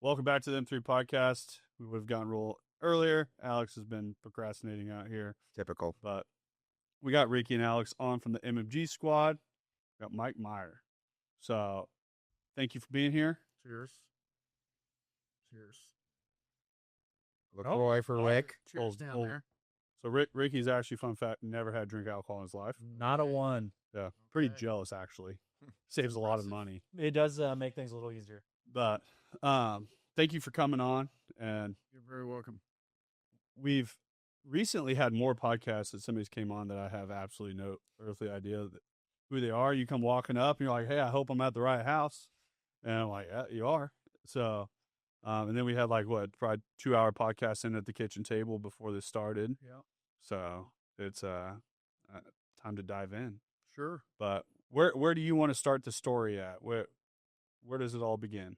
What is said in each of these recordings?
Welcome back to the M3 podcast. We would have gotten roll earlier. Alex has been procrastinating out here, Typical. but we got Ricky and Alex on from the MMG squad. We got Mike Meyer. So thank you for being here. Cheers. Cheers. LaCroix for Rick. Cheers down there. So Ricky's actually, fun fact, never had drink alcohol in his life. Not a one. Yeah, pretty jealous actually. Saves a lot of money. It does make things a little easier. But thank you for coming on, and You're very welcome. we've recently had more podcasts that somebody's came on that I have absolutely no earthly idea who they are. You come walking up, and you're like, "Hey, I hope I'm at the right house," and I'm like, "Yeah, you are." So, and then we had probably 2-hour podcast in at the kitchen table before this started. Yeah. So it's time to dive in. Sure. But where do you want to start the story at? Where does it all begin?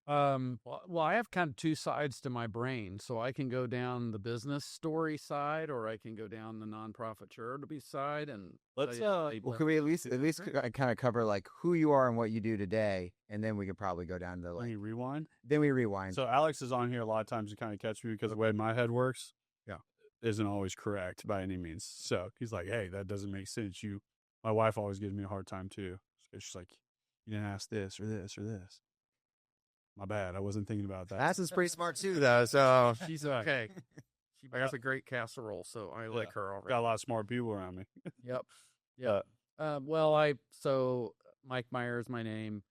Well, I have kind of two sides to my brain, so I can go down the business story side, or I can go down the nonprofit charity side. And Let's Well, could we at least kind of cover like who you are and what you do today, and then we could probably go down to Let me rewind. then we rewind. So Alex is on here a lot of times to kind of catch me because the way my head works, Yeah. isn't always correct by any means. So he's like, "Hey, that doesn't make sense." My wife always gives me a hard time too. She's like, "You didn't ask this or this or this." My bad. I wasn't thinking about that. Aston's pretty smart too, though. So she's okay. She has a great casserole, so I like her already. Got a lot of smart people around me. Yep. Yeah. So Mike Meyer is my name.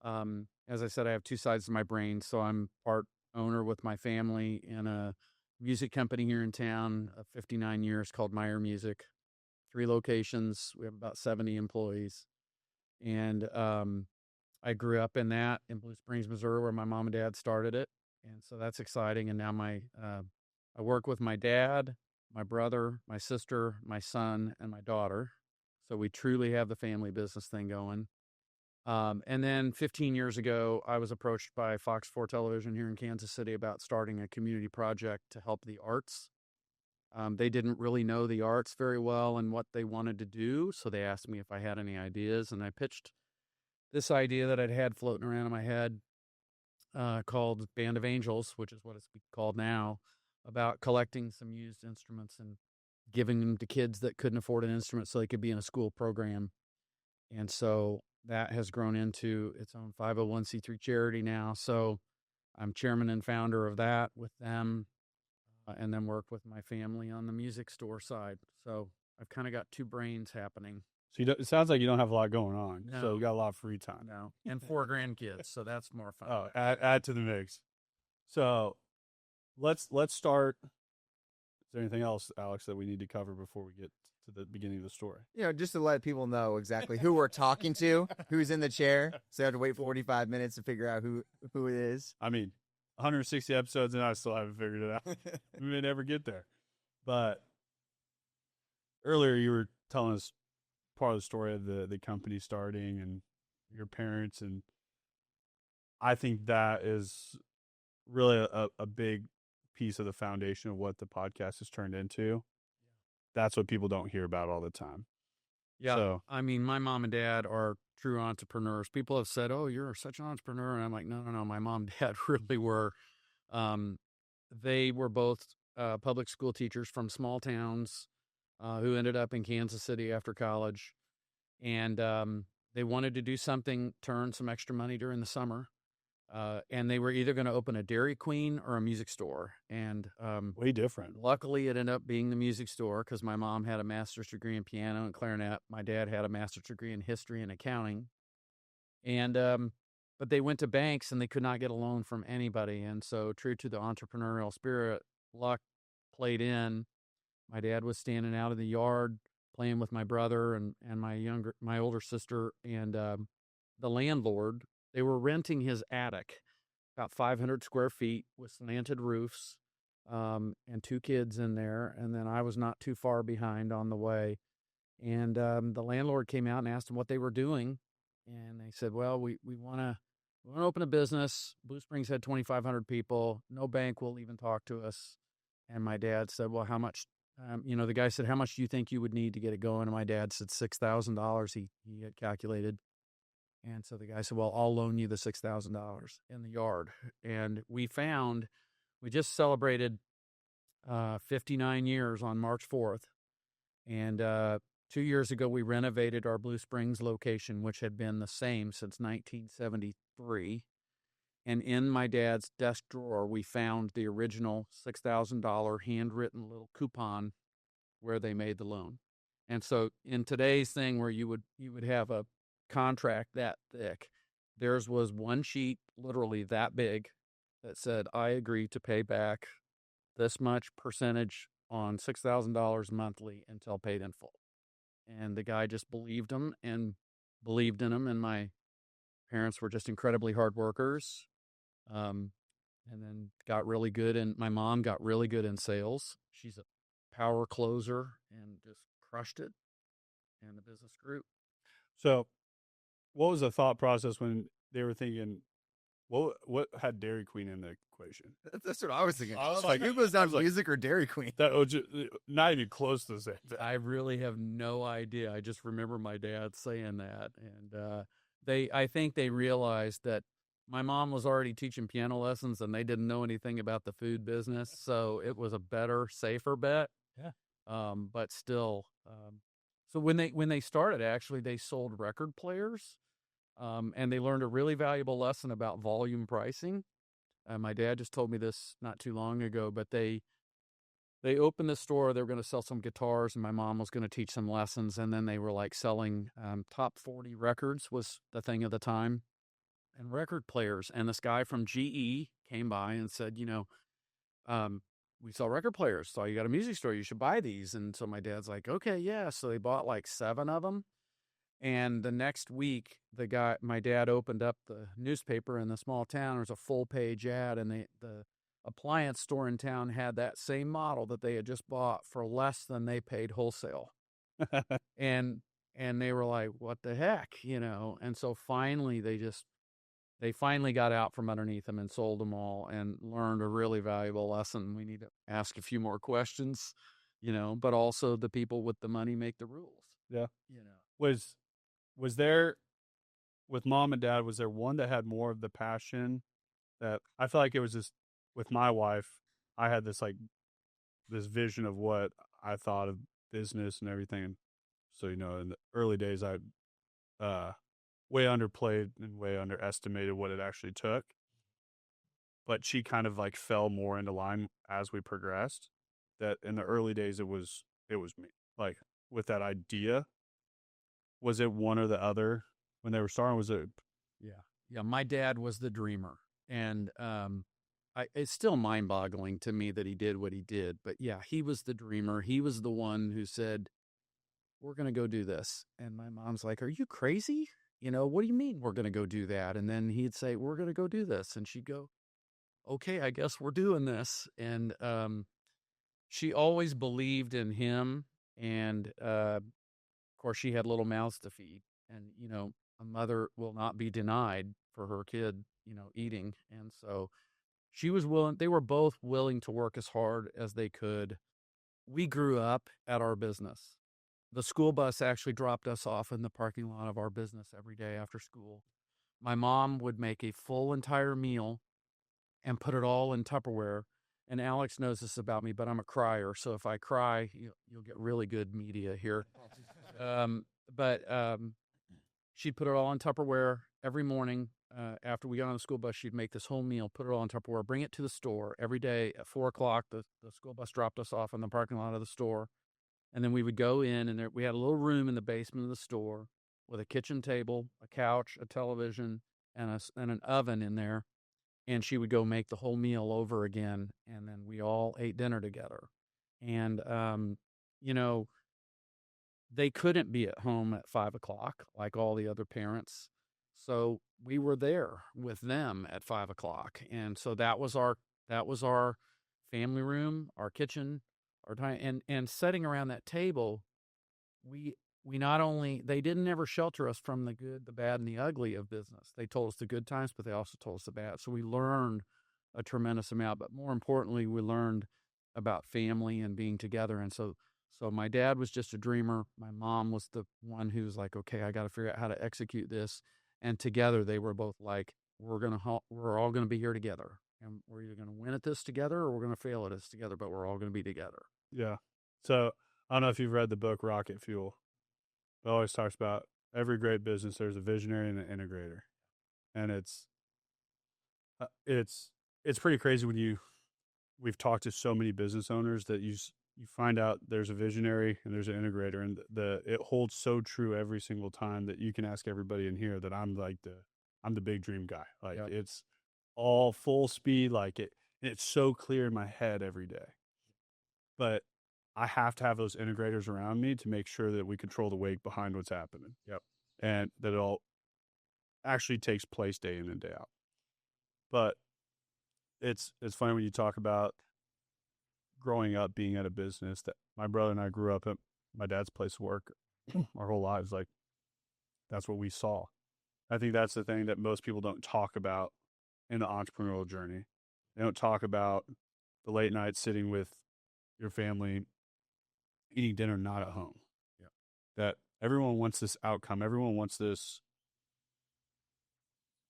As I said, I have two sides to my brain. So I'm part owner with my family in a music company here in town of 59 years called Meyer Music. 3 locations. We have about 70 employees. And I grew up in Blue Springs, Missouri, where my mom and dad started it. And so that's exciting. And now I work with my dad, my brother, my sister, my son, and my daughter. So we truly have the family business thing going. And then 15 years ago, I was approached by Fox 4 Television here in Kansas City about starting a community project to help the arts. They didn't really know the arts very well and what they wanted to do. So they asked me if I had any ideas, and I pitched this idea that I'd had floating around in my head called Band of Angels, which is what it's called now, about collecting some used instruments and giving them to kids that couldn't afford an instrument so they could be in a school program. And so that has grown into its own 501c3 charity now. So I'm chairman and founder of that with them, and then work with my family on the music store side. So I've kind of got 2 brains happening. So it sounds like you don't have a lot going on. No. So you got a lot of free time. No, and 4 grandkids, so that's more fun. Oh, add to the mix. So let's start. Is there anything else, Alex, that we need to cover before we get to the beginning of the story? just to let people know exactly who we're talking to, who's in the chair, so they have to wait 45 minutes to figure out who it is. I mean, 160 episodes and I still haven't figured it out. We may never get there. But earlier you were telling us part of the story of the company starting and your parents, and I think that is really a big piece of the foundation of what the podcast has turned into. That's what people don't hear about all the time. Yeah, So, I mean, my mom and dad are true entrepreneurs. People have said, "Oh, you're such an entrepreneur," and I'm like, "No. My mom and dad really were." They were both public school teachers from small towns who ended up in Kansas City after college, and they wanted to do something to earn some extra money during the summer. And they were either going to open a Dairy Queen or a music store. And way different. luckily, it ended up being the music store because my mom had a master's degree in piano and clarinet. My dad had a master's degree in history and accounting. And but they went to banks and they could not get a loan from anybody. And so, true to the entrepreneurial spirit, luck played in. My dad was standing out in the yard playing with my brother and my older sister, and the landlord. They were renting his attic, about 500 square feet with slanted roofs, and 2 kids in there. And then I was not too far behind on the way. And the landlord came out and asked them what they were doing. And they said, "Well, we want to open a business. Blue Springs had 2,500 people. No bank will even talk to us." And my dad said, "Well, how much?" The guy said, "How much do you think you would need to get it going?" And my dad said $6,000 he had calculated. And so the guy said, well, I'll loan you the $6,000 in the yard. And we just celebrated 59 years on March 4th. And 2 years ago, we renovated our Blue Springs location, which had been the same since 1973. And in my dad's desk drawer, we found the original $6,000 handwritten little coupon where they made the loan. And so in today's thing where you would have a contract that thick, theirs was one sheet, literally that big, that said, I agree to pay back this much percentage on $6,000 monthly until paid in full. And the guy just believed him and believed in him. And my parents were just incredibly hard workers. And then got really good. And my mom got really good in sales. She's a power closer and just crushed it. And the business grew. So what was the thought process when they were thinking, what had Dairy Queen in the equation? That's what I was thinking. I was like, who goes down music or Dairy Queen? That was not even close to the same thing. I really have no idea. I just remember my dad saying that. And I think they realized that my mom was already teaching piano lessons and they didn't know anything about the food business. So it was a better, safer bet. Yeah. But still, so when they started, actually, they sold record players. And they learned a really valuable lesson about volume pricing. My dad just told me this not too long ago, but they opened the store. They were going to sell some guitars, and my mom was going to teach some lessons. And then they were like selling top 40 records was the thing at the time, and record players. And this guy from GE came by and said, we sell record players. So you got a music store. You should buy these. And so my dad's like, okay, yeah. So they bought like 7 of them. And the next week, my dad opened up the newspaper in the small town. There was a full-page ad, and the appliance store in town had that same model that they had just bought for less than they paid wholesale. and they were like, "What the heck?" And so finally, they finally got out from underneath them and sold them all, and learned a really valuable lesson. We need to ask a few more questions, but also the people with the money make the rules. Yeah. Was there, with mom and dad, was there one that had more of the passion? That I feel like it was just with my wife, I had this vision of what I thought of business and everything. So, in the early days, I way underplayed and way underestimated what it actually took. But she kind of fell more into line as we progressed. That in the early days, it was me. Like with that idea. Was it one or the other when they were starting? Was it? Yeah. My dad was the dreamer, and it's still mind-boggling to me that he did what he did. But yeah, he was the dreamer. He was the one who said, "We're going to go do this." And my mom's like, "Are you crazy? What do you mean we're going to go do that?" And then he'd say, "We're going to go do this," and she'd go, "Okay, I guess we're doing this." And she always believed in him, and of course, she had little mouths to feed, and, a mother will not be denied for her kid, eating. And so she was they were both willing to work as hard as they could. We grew up at our business. The school bus actually dropped us off in the parking lot of our business every day after school. My mom would make a full entire meal and put it all in Tupperware. And Alex knows this about me, but I'm a crier. So if I cry, you'll get really good media here. But she'd put it all in Tupperware every morning. After we got on the school bus, she'd make this whole meal, put it all in Tupperware, bring it to the store every day at 4:00. The school bus dropped us off in the parking lot of the store. And then we would go in, and we had a little room in the basement of the store with a kitchen table, a couch, a television, and an oven in there. And she would go make the whole meal over again. And then we all ate dinner together. And, they couldn't be at home at 5:00 like all the other parents. So we were there with them at 5:00. And so that was our family room, our kitchen, our time. And sitting around that table, we not only, they didn't ever shelter us from the good, the bad, and the ugly of business. They told us the good times, but they also told us the bad. So we learned a tremendous amount, but more importantly, we learned about family and being together. And so my dad was just a dreamer. My mom was the one who was like, okay, I got to figure out how to execute this. And together they were both like, we're all going to be here together. And we're either going to win at this together or we're going to fail at this together, but we're all going to be together. Yeah. So I don't know if you've read the book Rocket Fuel. It always talks about every great business, there's a visionary and an integrator. And it's pretty crazy when we've talked to so many business owners that you find out there's a visionary and there's an integrator, and it holds so true every single time that you can ask everybody in here that I'm the big dream guy. Like Yep. it's all full speed, like it's so clear in my head every day. But I have to have those integrators around me to make sure that we control the wake behind what's happening. Yep. And that it all actually takes place day in and day out. But it's funny when you talk about growing up being at a business that my brother and I grew up at my dad's place of work our whole lives. Like that's what we saw. I think that's the thing that most people don't talk about in the entrepreneurial journey. They don't talk about the late night sitting with your family, eating dinner, not at home. Yeah. That everyone wants this outcome. Everyone wants this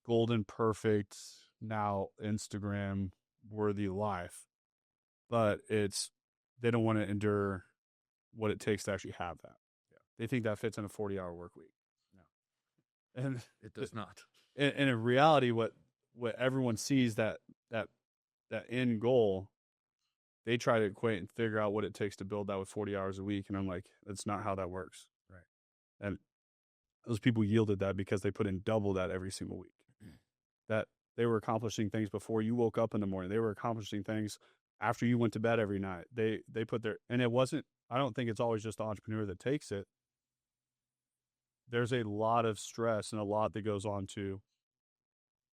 golden, perfect, now Instagram worthy life. But they don't want to endure what it takes to actually have that. Yeah. They think that fits in a 40-hour work week. No. And it does not. And in reality, what everyone sees that end goal, they try to equate and figure out what it takes to build that with 40 hours a week. And I'm like, that's not how that works. Right. And those people yielded that because they put in double that every single week. That they were accomplishing things before you woke up in the morning. They were accomplishing things after you went to bed every night. They put and it wasn't, I don't think it's always just the entrepreneur that takes it. There's a lot of stress and a lot that goes on to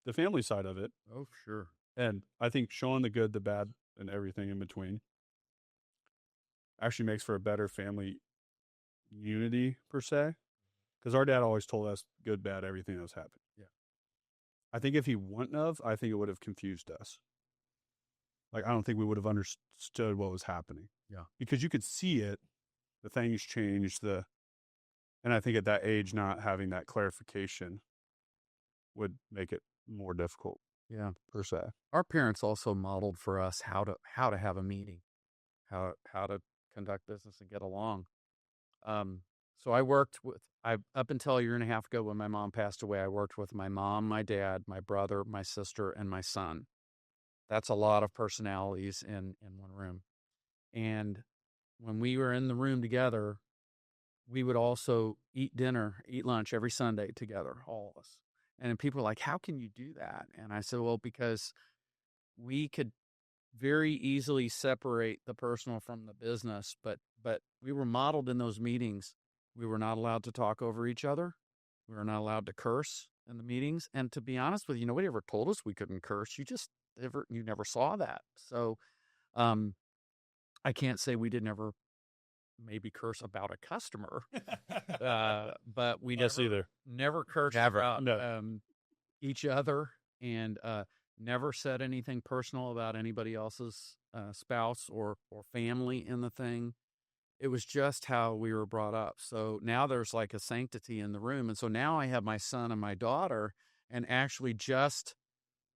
the family side of it. Oh, sure. And I think showing the good, the bad, and everything in between actually makes for a better family unity, per se. Because our dad always told us good, bad, everything that was happening. Yeah. I think if he wouldn't have, I think it would have confused us. Like, I don't think we would have understood what was happening. Yeah. Because you could see it, the things changed, and I think at that age, not having that clarification would make it more difficult. Yeah. Per se. Our parents also modeled for us how to have a meeting, how to conduct business and get along. So up until a year and a half ago when my mom passed away, I worked with my mom, my dad, my brother, my sister, and my son. That's a lot of personalities in one room. And when we were in the room together, we would also eat lunch every Sunday together, all of us. And people are like, how can you do that? And I said, well, because we could very easily separate the personal from the business, but we were modeled in those meetings. We were not allowed to talk over each other. We were not allowed to curse in the meetings. And to be honest with you, nobody ever told us we couldn't curse. You never saw that. So I can't say we didn't ever maybe curse about a customer, but we never cursed about each other, and never said anything personal about anybody else's spouse or family in the thing. It was just how we were brought up. So now there's like a sanctity in the room. And so now I have my son and my daughter, and actually just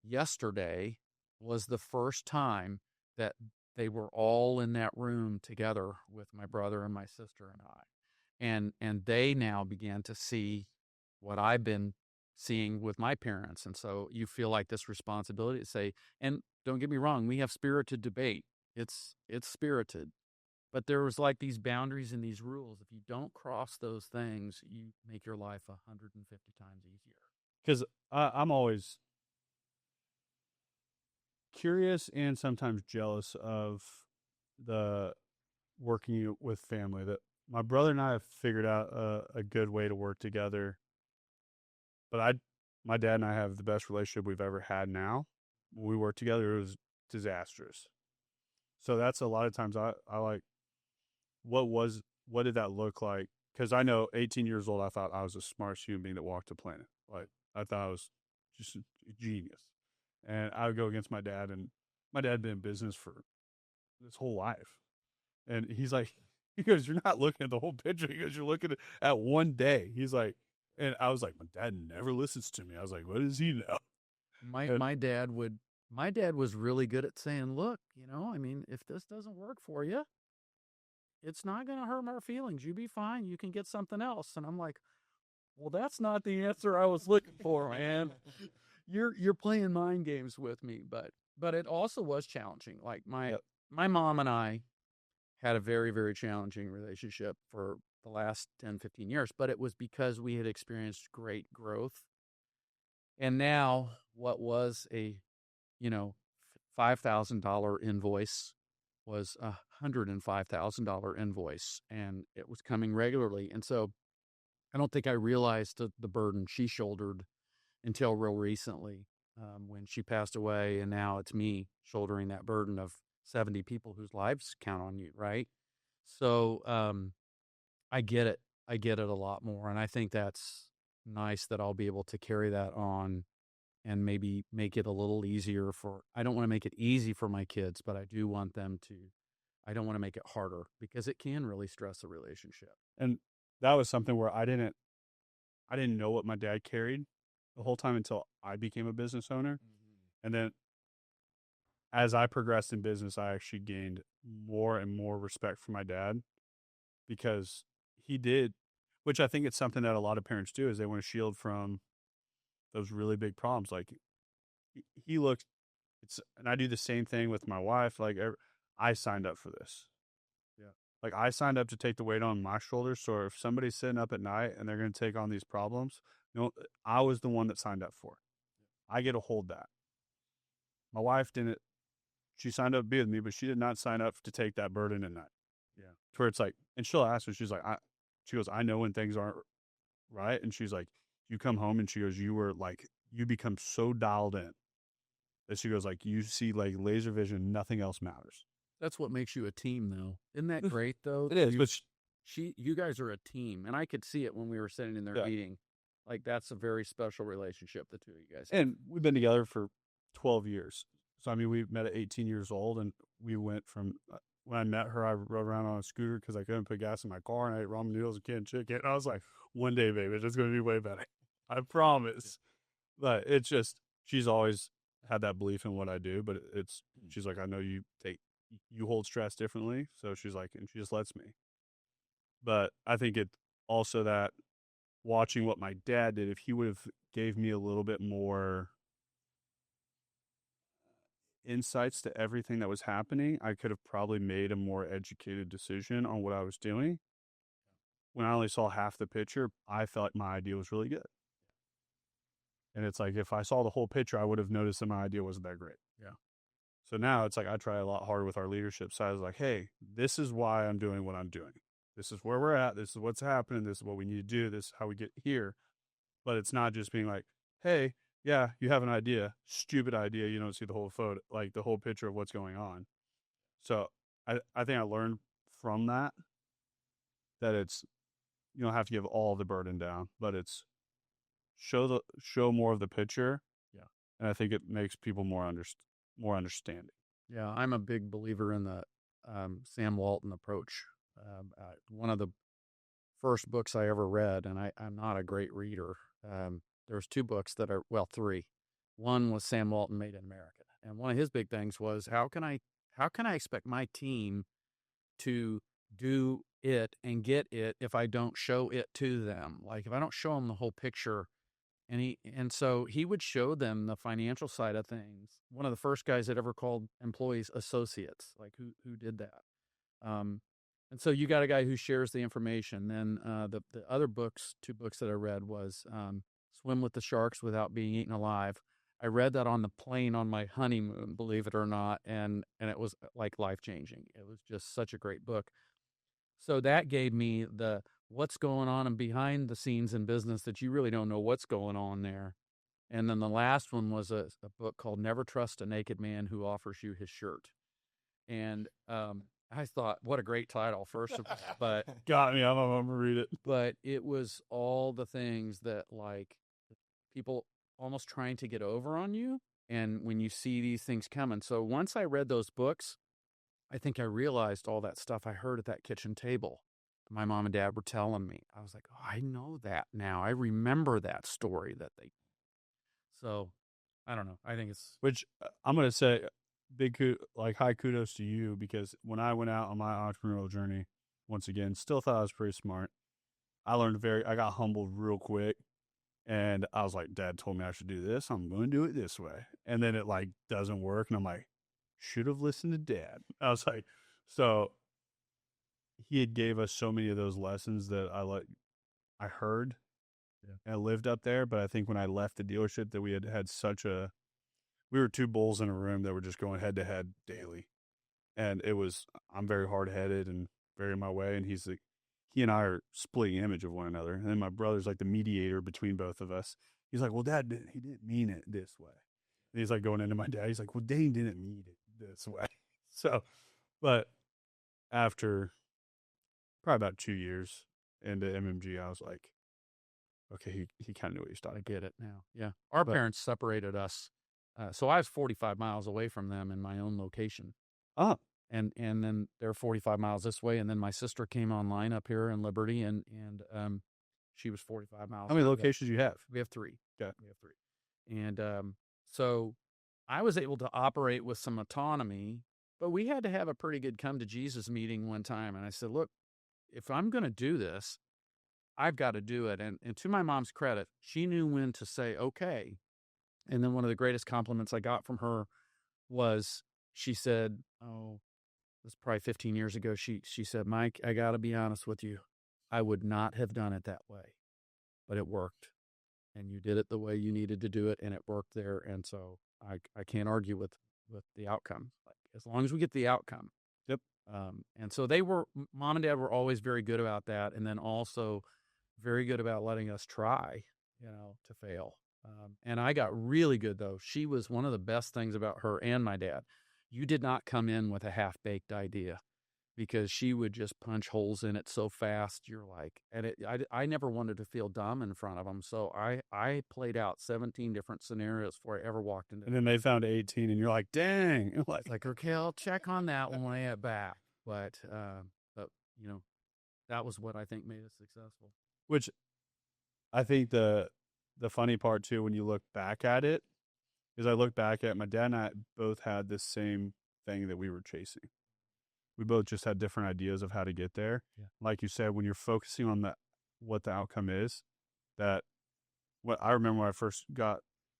yesterday was the first time that they were all in that room together with my brother and my sister and I. And they now began to see what I've been seeing with my parents. And so you feel like this responsibility to say, and don't get me wrong, we have spirited debate. It's spirited. But there was like these boundaries and these rules. If you don't cross those things, you make your life 150 times easier. Because I'm always curious and sometimes jealous of the working with family. That my brother and I have figured out a good way to work together. But my dad and I have the best relationship we've ever had now. When we worked together, it was disastrous. So that's a lot of times I like, what did that look like? Because I know 18 years old, I thought I was the smartest human being that walked the planet. Like, I thought I was just a genius. And I would go against my dad, and my dad had been in business for his whole life. And he goes, you're not looking at the whole picture. He goes, you're looking at one day. He's like, And I was like, my dad never listens to me. I was like, what does he know? My dad was really good at saying, look, I mean, if this doesn't work for you, it's not going to hurt our feelings. You be fine. You can get something else. And I'm like, well, that's not the answer I was looking for, man. You're playing mind games with me, but it also was challenging. Like my mom and I had a very, very challenging relationship for the last 10, 15 years, but it was because we had experienced great growth. And now what was a, $5,000 invoice was $105,000 invoice, and it was coming regularly. And so I don't think I realized the burden she shouldered until real recently, when she passed away, and now it's me shouldering that burden of 70 people whose lives count on you, right? So I get it. I get it a lot more, and I think that's nice that I'll be able to carry that on and maybe make it a little easier I don't want to make it easy for my kids, but I do want them to, I don't want to make it harder because it can really stress a relationship. And that was something where I didn't know what my dad carried the whole time until I became a business owner. And then as I progressed in business, I actually gained more and more respect for my dad because he did, which I think it's something that a lot of parents do, is they want to shield from those really big problems. Like he looked, and I do the same thing with my wife. Like I signed up for this. Yeah. Like I signed up to take the weight on my shoulders. So if somebody's sitting up at night and they're going to take on these problems, I was the one that signed up for it. I get to hold that. My wife didn't. She signed up to be with me, but she did not sign up to take that burden at night. Yeah. To where it's like, and she'll ask me, she's like, she goes, I know when things aren't right. And she's like, you come home and she goes, you become so dialed in that she goes, like, you see like laser vision, nothing else matters. That's what makes you a team, though. Isn't that great, though? It is, but you guys are a team, and I could see it when we were sitting in there eating. Like, that's a very special relationship, the two of you guys have. And we've been together for 12 years. So, I mean, we met at 18 years old, and we went from, when I met her, I rode around on a scooter because I couldn't put gas in my car, and I ate ramen noodles and canned chicken. And I was like, one day, baby, it's going to be way better. I promise. But it's just, she's always had that belief in what I do, but she's like, I know you hold stress differently. So she's like, and she just lets me. But I think it also that watching what my dad did, if he would have gave me a little bit more insights to everything that was happening, I could have probably made a more educated decision on what I was doing. When I only saw half the picture, I felt like my idea was really good. And it's like, if I saw the whole picture, I would have noticed that my idea wasn't that great. Yeah. So now it's like, I try a lot harder with our leadership side. I was like, hey, this is why I'm doing what I'm doing. This is where we're at. This is what's happening. This is what we need to do. This is how we get here. But it's not just being like, hey, yeah, you have an idea, stupid idea. You don't see the whole photo, like the whole picture of what's going on. So I think I learned from that it's, you don't have to give all the burden down, but it's show more of the picture. Yeah. And I think it makes people more understanding. Yeah. I'm a big believer in the Sam Walton approach. One of the first books I ever read, and I'm not a great reader. There's two books that are, well, three. One was Sam Walton Made in America. And one of his big things was, how can I expect my team to do it and get it if I don't show it to them? Like, if I don't show them the whole picture. And so he would show them the financial side of things. One of the first guys that ever called employees associates, like who did that. And so you got a guy who shares the information. Then the other two books that I read was Swim with the Sharks Without Being Eaten Alive. I read that on the plane on my honeymoon, believe it or not, and it was like life-changing. It was just such a great book. So that gave me the what's going on and behind the scenes in business that you really don't know what's going on there. And then the last one was a book called Never Trust a Naked Man Who Offers You His Shirt. And I thought, what a great title, first of all. But got me. I'm going to read it. But it was all the things that, like, people almost trying to get over on you. And when you see these things coming. So once I read those books, I think I realized all that stuff I heard at that kitchen table. my mom and dad were telling me. I was like, oh, I know that now. I remember that story that they. So, I don't know. I think it's Which I'm gonna say, high kudos to you, because when I went out on my entrepreneurial journey, once again, still thought I was pretty smart. I got humbled real quick, and I was like, Dad told me I should do this. I'm going to do it this way, and then it like doesn't work, and I'm like, should have listened to Dad. I was like, so he had gave us so many of those lessons that I heard. Yeah. And I lived up there, but I think when I left the dealership, that we had we were two bulls in a room that were just going head to head daily. And I'm very hard headed and very in my way. And he and I are splitting image of one another. And then my brother's like the mediator between both of us. He's like, well, Dad, he didn't mean it this way. And he's like going into my dad. He's like, well, Dane didn't mean it this way. So, but after probably about 2 years into MMG, I was like, okay, he kind of knew what he I started. get it now. Yeah. Our parents separated us. So I was 45 miles away from them in my own location. Oh, And then they're 45 miles this way. And then my sister came online up here in Liberty, and she was 45 miles. how many locations do you have? We have 3. Okay. We have 3. And so I was able to operate with some autonomy, but we had to have a pretty good come to Jesus meeting one time. And I said, look, if I'm going to do this, I've got to do it. And to my mom's credit, she knew when to say, okay. And then one of the greatest compliments I got from her was, she said, oh, this was probably 15 years ago. She said, Mike, I got to be honest with you. I would not have done it that way, but it worked. And you did it the way you needed to do it, and it worked there. And so I can't argue with the outcome. Like, as long as we get the outcome. Yep. And so Mom and Dad were always very good about that. And then also very good about letting us try, to fail. And I got really good, though. She was one of the best things about her and my dad. You did not come in with a half-baked idea, because she would just punch holes in it so fast. You're like, and I never wanted to feel dumb in front of them. So I played out 17 different scenarios before I ever walked into. And then they found 18, and you're like, dang. It's like, okay, I'll check on that one when I get back. But that was what I think made us successful. Which I think the funny part too, when you look back at it, is I look back at my dad and I both had this same thing that we were chasing. We both just had different ideas of how to get there. Yeah. Like you said, when you're focusing on what the outcome is, what I remember when I first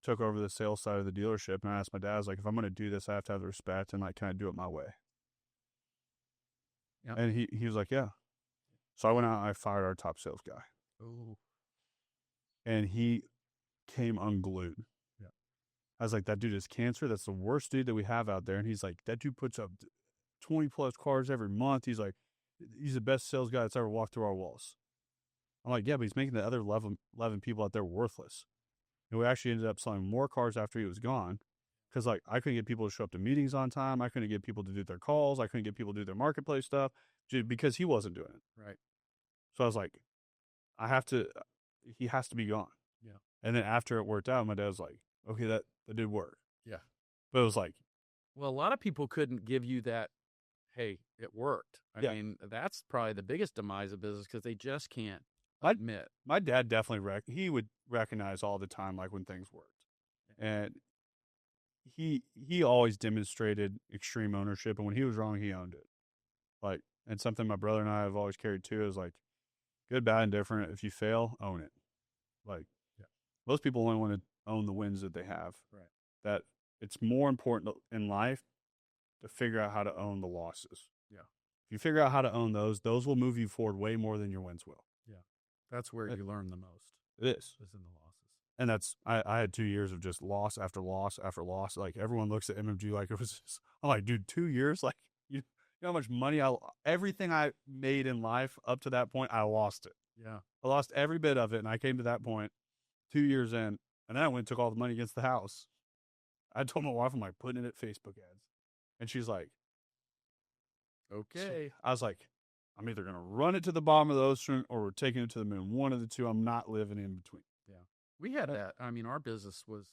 took over the sales side of the dealership, and I asked my dad, I was like, if I'm going to do this, I have to have the respect, and like, can I do it my way? Yep. And he was like, yeah. So I went out and I fired our top sales guy. Ooh. And he came unglued. Yeah. I was like, that dude is cancer. That's the worst dude that we have out there. And he's like, that dude puts up 20 plus cars every month. He's like, he's the best sales guy that's ever walked through our walls. I'm like, yeah, but he's making the other 11 people out there worthless. And we actually ended up selling more cars after he was gone. Because like, I couldn't get people to show up to meetings on time. I couldn't get people to do their calls. I couldn't get people to do their marketplace stuff because he wasn't doing it. Right. So I was like, he has to be gone. Yeah. And then after it worked out, my dad was like, okay, that did work. Yeah. But it was like, well, a lot of people couldn't give you that, hey, it worked. I mean, that's probably the biggest demise of business, because they just can't admit. My dad definitely he would recognize all the time, like when things worked. And he always demonstrated extreme ownership, and when he was wrong, he owned it. Like, and something my brother and I have always carried too is like, good, bad, indifferent. If you fail, own it. Like, most people only want to own the wins that they have. Right. That it's more important in life to figure out how to own the losses. Yeah. If you figure out how to own those will move you forward way more than your wins will. Yeah. That's where you learn the most. It is in the losses. And that's, I had 2 years of just loss after loss after loss. Like, everyone looks at MMG like it was just, I'm like, dude, 2 years? Like, you know how much money everything I made in life up to that point, I lost it. Yeah. I lost every bit of it. And I came to that point 2 years in, and then I went and took all the money against the house. I told my wife, I'm like, putting it at Facebook ads. And she's like, okay. I was like, I'm either going to run it to the bottom of the ocean or we're taking it to the moon. One of the two. I'm not living in between. Yeah. We had that. I mean, our business was,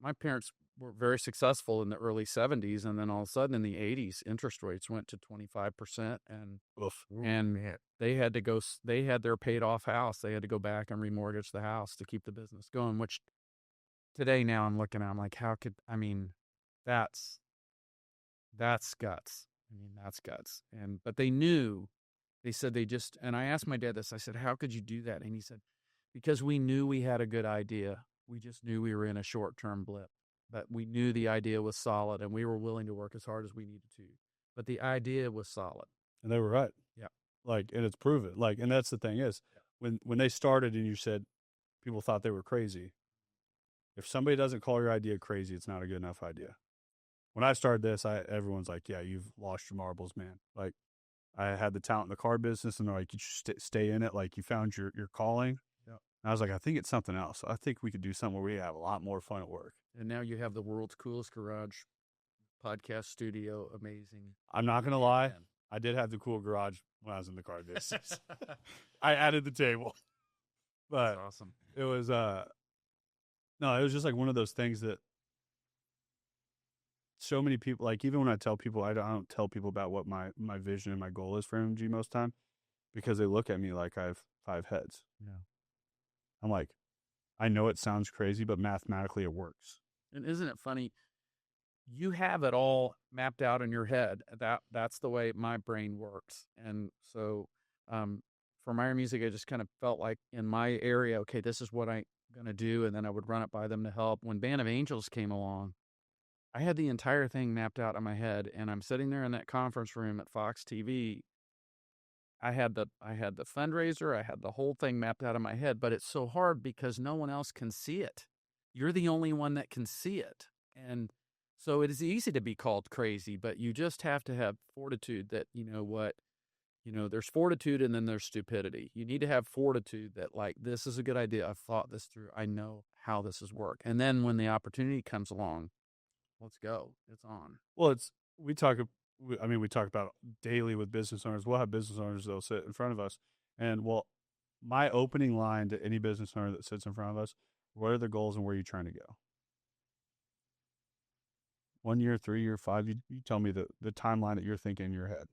my parents were very successful in the early 70s, and then all of a sudden in the 80s, interest rates went to 25%, and Oof. Man. they had to go. They had their paid off house. They had to go back and remortgage the house to keep the business going. Which today, now I'm looking at, I'm like, how could I mean, that's guts. I mean, that's guts. And but they knew. They said they just. And I asked my dad this. I said, how could you do that? And he said, because we knew we had a good idea. We just knew we were in a short-term blip. But we knew the idea was solid, and we were willing to work as hard as we needed to. But the idea was solid. And they were right. Yeah. Like, and it's proven. Like, and that's the thing is, when they started and you said people thought they were crazy, if somebody doesn't call your idea crazy, it's not a good enough idea. When I started this, everyone's like, yeah, you've lost your marbles, man. Like, I had the talent in the car business, and they're like, you should stay in it. Like, you found your calling. Yeah. And I was like, I think it's something else. I think we could do something where we have a lot more fun at work. And now you have the world's coolest garage podcast studio. Amazing. I'm not going to lie. Man. I did have the cool garage when I was in the car business. I added the table. But That's awesome. it was, no, it was just like one of those things that so many people, like, even when I tell people, I don't tell people about what my vision and my goal is for MG most time, because they look at me like I have 5 heads. Yeah. I'm like, I know it sounds crazy, but mathematically it works. And isn't it funny? You have it all mapped out in your head. That's the way my brain works. And so, for Meyer Music, I just kind of felt like in my area, okay, this is what I'm going to do. And then I would run it by them to help. When Band of Angels came along, I had the entire thing mapped out in my head, and I'm sitting there in that conference room at Fox TV. I had the fundraiser, I had the whole thing mapped out in my head, but it's so hard because no one else can see it. You're the only one that can see it. And so it is easy to be called crazy, but you just have to have fortitude that, there's fortitude and then there's stupidity. You need to have fortitude that, like, this is a good idea. I've thought this through. I know how this is work. And then when the opportunity comes along, let's go. It's on. Well, we talk about daily with business owners. We'll have business owners that'll sit in front of us. And, my opening line to any business owner that sits in front of us, what are the goals and where are you trying to go? 1 year, 3 year, 5, you tell me the timeline that you're thinking in your head.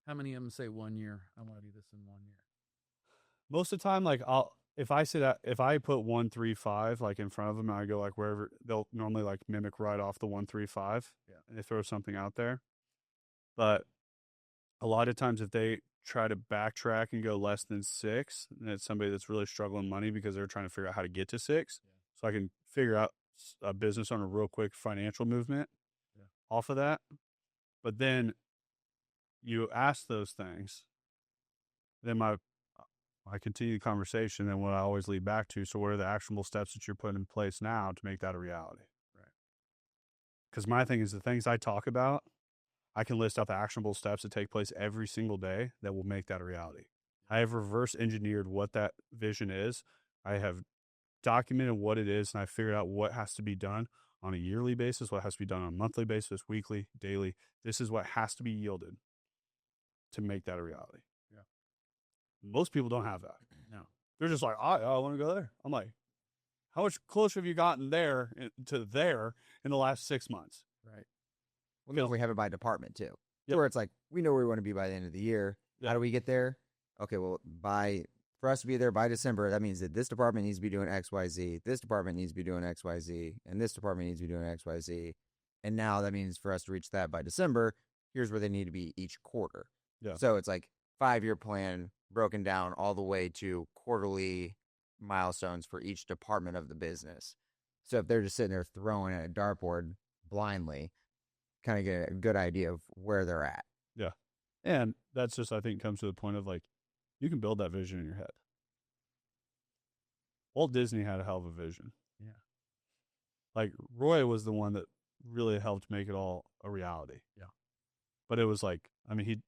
How many of them say 1 year? I want to do this in 1 year. Most of the time, like, if I put 1, 3, 5 like in front of them, and I go like wherever, they'll normally like mimic right off the 1, 3, 5. Yeah. And they throw something out there. But a lot of times, if they try to backtrack and go less than 6, then it's somebody that's really struggling money because they're trying to figure out how to get to 6. Yeah. So I can figure out a business owner real quick financial movement off of that. But then you ask those things, then I continue the conversation, and what I always lead back to, so what are the actionable steps that you're putting in place now to make that a reality? Right. Because my thing is, the things I talk about, I can list out the actionable steps that take place every single day that will make that a reality. I have reverse engineered what that vision is. I have documented what it is, and I figured out what has to be done on a yearly basis, what has to be done on a monthly basis, weekly, daily. This is what has to be yielded to make that a reality. Yeah. Most people don't have that. No. They're just like, I want to go there. I'm like, how much closer have you gotten there to there in the last 6 months? Right. Well, no, we have it by department too. Yep. Where it's like, we know where we want to be by the end of the year. Yep. How do we get there? Okay, well, for us to be there by December, that means that this department needs to be doing X, Y, Z. This department needs to be doing X, Y, Z. And this department needs to be doing X, Y, Z. And now that means for us to reach that by December, here's where they need to be each quarter. Yeah. So it's like 5-year plan broken down all the way to quarterly milestones for each department of the business. So if they're just sitting there throwing at a dartboard blindly, kind of get a good idea of where they're at. Yeah. And that's just, I think, comes to the point of like, you can build that vision in your head. Walt Disney had a hell of a vision. Yeah. Like, Roy was the one that really helped make it all a reality. Yeah. But it was like, I mean,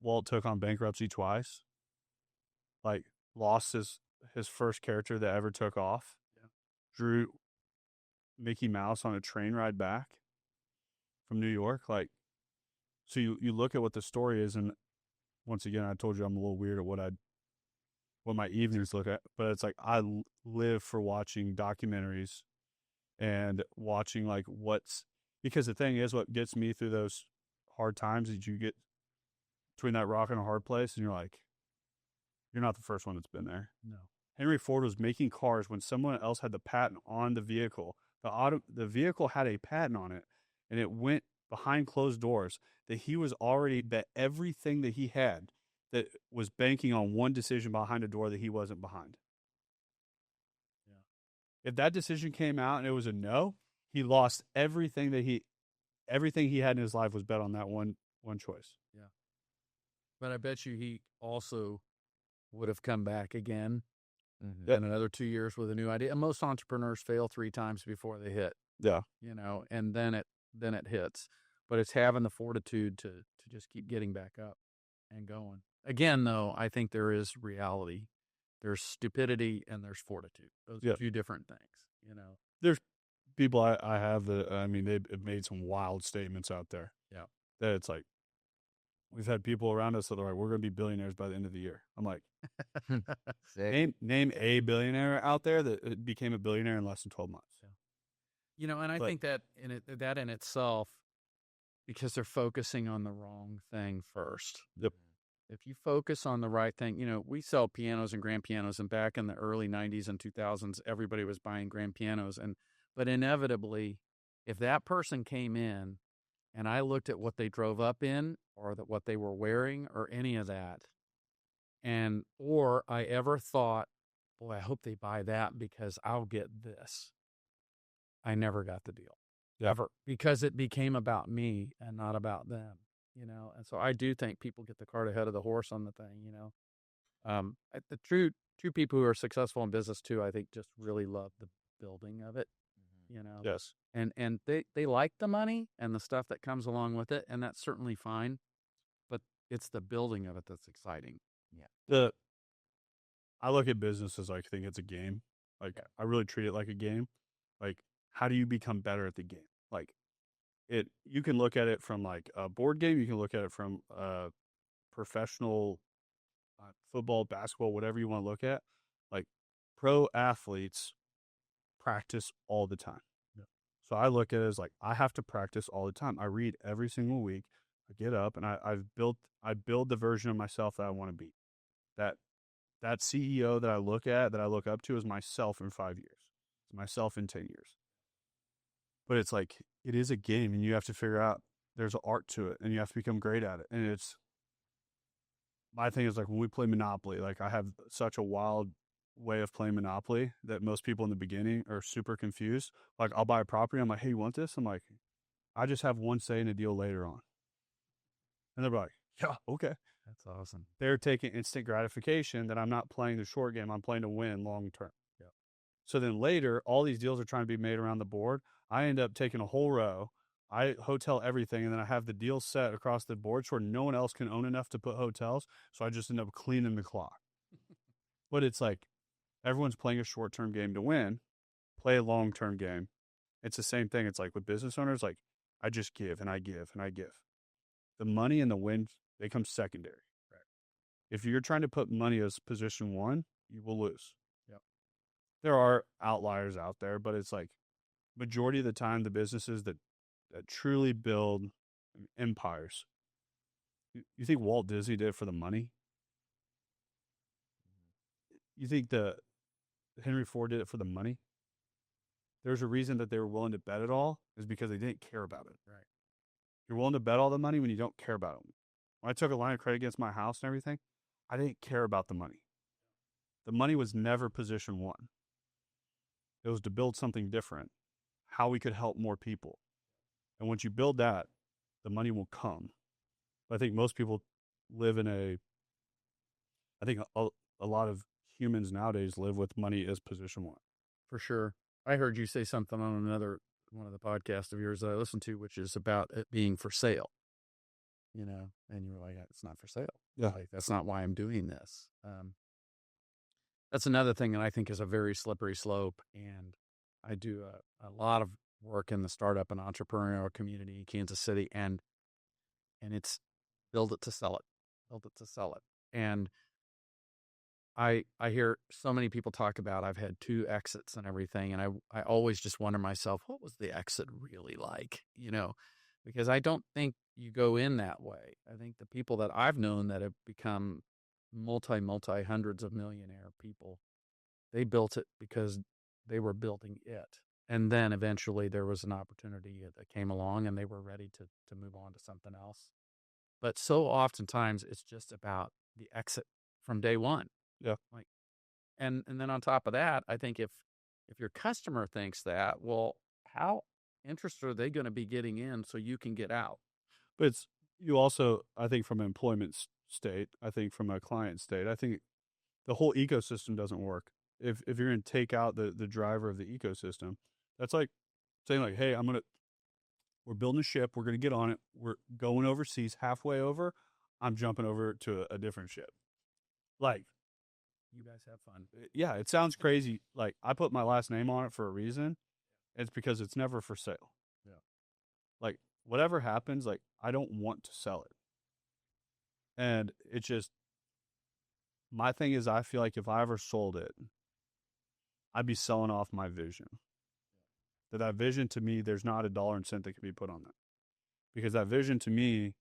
Walt took on bankruptcy twice. Like, lost his first character that ever took off. Yeah. Drew Mickey Mouse on a train ride back from New York. Like, so you look at what the story is, and once again, I told you I'm a little weird at what my evenings look at, but it's like I live for watching documentaries and watching like because the thing is, what gets me through those hard times is you get between that rock and a hard place, and you're like, you're not the first one that's been there. No. Henry Ford was making cars when someone else had the patent on the vehicle. The vehicle had a patent on it, and it went behind closed doors that he was already bet everything that he had that was banking on one decision behind a door that he wasn't behind. Yeah. If that decision came out and it was a no, he lost everything he had in his life was bet on that one choice. Yeah. But I bet you he also would have come back again in another 2 years with a new idea. And most entrepreneurs fail 3 times before they hit. Yeah. And then it hits. But it's having the fortitude to just keep getting back up and going. Again, though, I think there is reality. There's stupidity and there's fortitude. Those are 2 different things, There's people I have that, I mean, they've made some wild statements out there. Yeah. That it's like, we've had people around us that are like, we're going to be billionaires by the end of the year. I'm like, name a billionaire out there that became a billionaire in less than 12 months. Yeah. And I think that in itself, because they're focusing on the wrong thing first. Yep. If you focus on the right thing, we sell pianos and grand pianos, and back in the early 90s and 2000s, everybody was buying grand pianos. But inevitably, if that person came in and I looked at what they drove up in or what they were wearing or any of that, or I ever thought, boy, I hope they buy that because I'll get this, I never got the deal. Yeah. Ever. Because it became about me and not about them. And so I do think people get the cart ahead of the horse on the thing, the true people who are successful in business too, I think just really love the building of it, Yes. And they like the money and the stuff that comes along with it. And that's certainly fine, but it's the building of it that's exciting. Yeah. I look at business as like, I think it's a game. Like I really treat it like a game. Like, how do you become better at the game? Like, you can look at it from like a board game. You can look at it from professional football, basketball, whatever you want to look at. Like, pro athletes practice all the time. Yeah. So I look at it as like, I have to practice all the time. I read every single week. I get up and I build the version of myself that I want to be. That CEO that I look up to is myself in 5 years. It's myself in 10 years. But it's like, it is a game, and you have to figure out there's an art to it, and you have to become great at it. And my thing is like, when we play Monopoly, like I have such a wild way of playing Monopoly that most people in the beginning are super confused. Like, I'll buy a property. I'm like, hey, you want this? I'm like, I just have one say in a deal later on. And they're like, yeah, okay. That's awesome. They're taking instant gratification that I'm not playing the short game. I'm playing to win long term. Yeah. So then later, all these deals are trying to be made around the board. I end up taking a whole row. I hotel everything, and then I have the deal set across the board so where no one else can own enough to put hotels. So I just end up cleaning the clock. But it's like, everyone's playing a short-term game to win. Play a long-term game. It's the same thing. It's like with business owners, like, I just give and I give and I give. The money and the win, they come secondary. Right. If you're trying to put money as position one, you will lose. Yep. There are outliers out there, but it's like, majority of the time, the businesses that truly build empires. You think Walt Disney did it for the money? You think the Henry Ford did it for the money? There's a reason that they were willing to bet it all, is because they didn't care about it. Right. You're willing to bet all the money when you don't care about it. When I took a line of credit against my house and everything, I didn't care about the money. The money was never position one. It was to build something different, how we could help more people. And once you build that, the money will come. But I think most people live in I think a lot of humans nowadays live with money as position one. For sure. I heard you say something on one of the podcasts of yours that I listened to, which is about it being for sale, and you were like, it's not for sale. Yeah. Like, that's not why I'm doing this. That's another thing that I think is a very slippery slope. And I do a lot of work in the startup and entrepreneurial community in Kansas City, and it's build it to sell it, build it to sell it. And I hear so many people talk about I've had 2 exits and everything, and I always just wonder myself, what was the exit really like? Because I don't think you go in that way. I think the people that I've known that have become multi hundreds of millionaire people, they built it because they were building it. And then eventually there was an opportunity that came along and they were ready to move on to something else. But so oftentimes it's just about the exit from day one. Yeah. Like, and then on top of that, I think if your customer thinks that, well, how interested are they going to be getting in so you can get out? But it's you also, I think, from an employment state, I think from a client state, I think the whole ecosystem doesn't work. If you're going to take out the driver of the ecosystem, that's like saying like, hey, we're building a ship, we're going to get on it, we're going overseas, halfway over, I'm jumping over to a different ship. Like, You guys have fun. yeah, it sounds crazy. Like, I put my last name on it for a reason. It's because it's never for sale. Yeah. Like, whatever happens, like, I don't want to sell it. And it's just, my thing is, I feel like if I ever sold it, I'd be selling off my vision. That vision to me, there's not a dollar and cent that can be put on that. Because that vision to me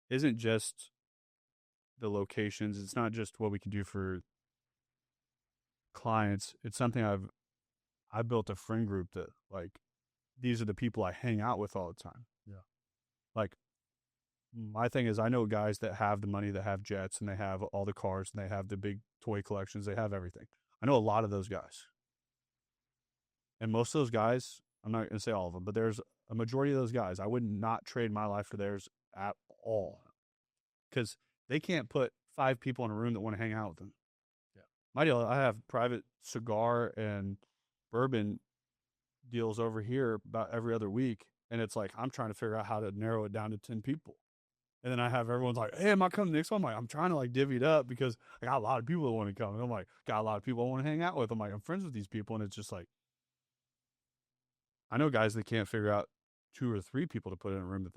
isn't just the locations. It's not just what we can do for clients. It's something I built a friend group that, like, these are the people I hang out with all the time. Yeah. Like, my thing is, I know guys that have the money, that have jets, and they have all the cars, and they have the big toy collections. They have everything. I know a lot of those guys. And most of those guys, I'm not going to say all of them, but there's a majority of those guys, I would not trade my life for theirs at all. Because they can't put 5 people in a room that want to hang out with them. Yeah. My deal, I have private cigar and bourbon deals over here about every other week. And it's like, I'm trying to figure out how to narrow it down to 10 people. And then I have everyone's like, hey, am I coming next one? I'm like, I'm trying to like divvy it up because I got a lot of people that want to come. And I'm like, got a lot of people I want to hang out with. I'm like, I'm friends with these people. And it's just like, I know guys that can't figure out 2 or 3 people to put in a room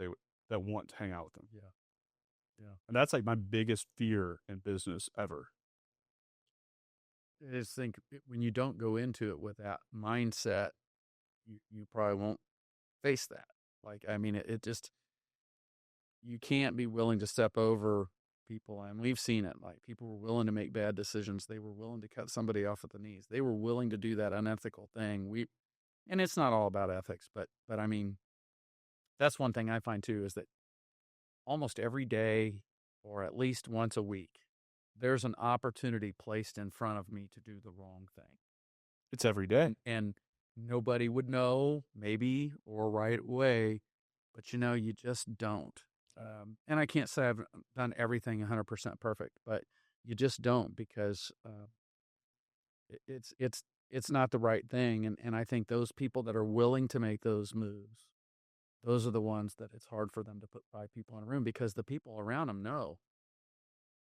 that want to hang out with them. Yeah. Yeah. And that's like my biggest fear in business ever. I just think when you don't go into it with that mindset, you probably won't face that. Like, I mean, it just, you can't be willing to step over people. And we've seen it. Like, people were willing to make bad decisions. They were willing to cut somebody off at the knees. They were willing to do that unethical thing. And it's not all about ethics, but I mean, that's one thing I find too, is that almost every day or at least once a week, there's an opportunity placed in front of me to do the wrong thing. It's every day. And nobody would know, maybe, or right away, but you just don't. And I can't say I've done everything 100% perfect, but you just don't, because it's not the right thing. And I think those people that are willing to make those moves, those are the ones that it's hard for them to put 5 people in a room, because the people around them know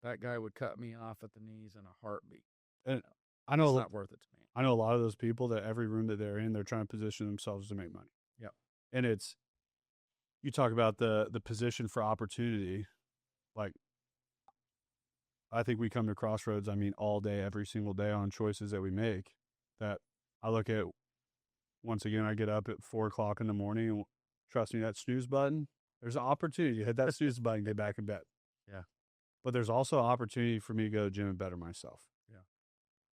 that guy would cut me off at the knees in a heartbeat. And I know it's not worth it to me. I know a lot of those people that every room that they're in, they're trying to position themselves to make money. Yep. And you talk about the position for opportunity. Like, I think we come to crossroads, all day, every single day, on choices that we make, that I look at. Once again, I get up at 4:00 in the morning, and trust me, that snooze button, there's an opportunity to hit that snooze button, get back in bed. Yeah. But there's also an opportunity for me to go to the gym and better myself. Yeah.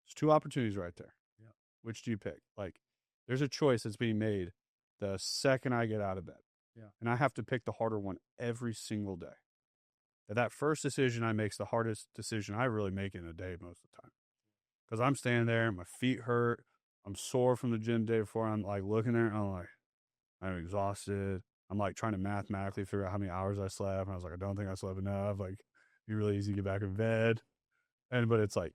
There's 2 opportunities right there. Yeah. Which do you pick? Like, there's a choice that's being made the second I get out of bed. Yeah. And I have to pick the harder one every single day. That first decision I make is the hardest decision I really make in a day most of the time. Because I'm standing there, my feet hurt, I'm sore from the gym the day before, I'm like looking there, and I'm exhausted. I'm like trying to mathematically figure out how many hours I slept. And I was like, I don't think I slept enough. Like, it'd be really easy to get back in bed. But it's like,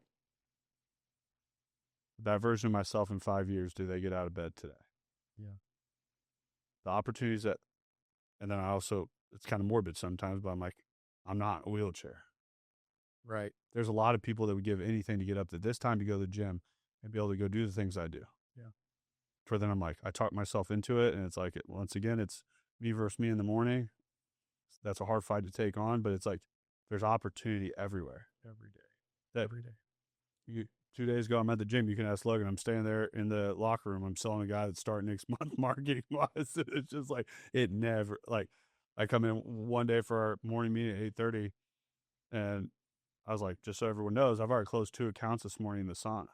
that version of myself in 5 years, do they get out of bed today? Yeah. The opportunities and then I also, it's kind of morbid sometimes, but I'm like, I'm not in a wheelchair. Right. There's a lot of people that would give anything to get up at this time to go to the gym and be able to go do the things I do. Yeah. For then I'm like, I talk myself into it, and it's like, once again, it's me versus me in the morning. That's a hard fight to take on, but it's like, there's opportunity everywhere. Every day. 2 days ago, I'm at the gym. You can ask Logan. I'm staying there in the locker room. I'm selling a guy that's starting next month marketing wise. It's just like, it never, like, I come in one day for our morning meeting at 8:30, and I was like, just so everyone knows, I've already closed 2 accounts this morning in the sauna.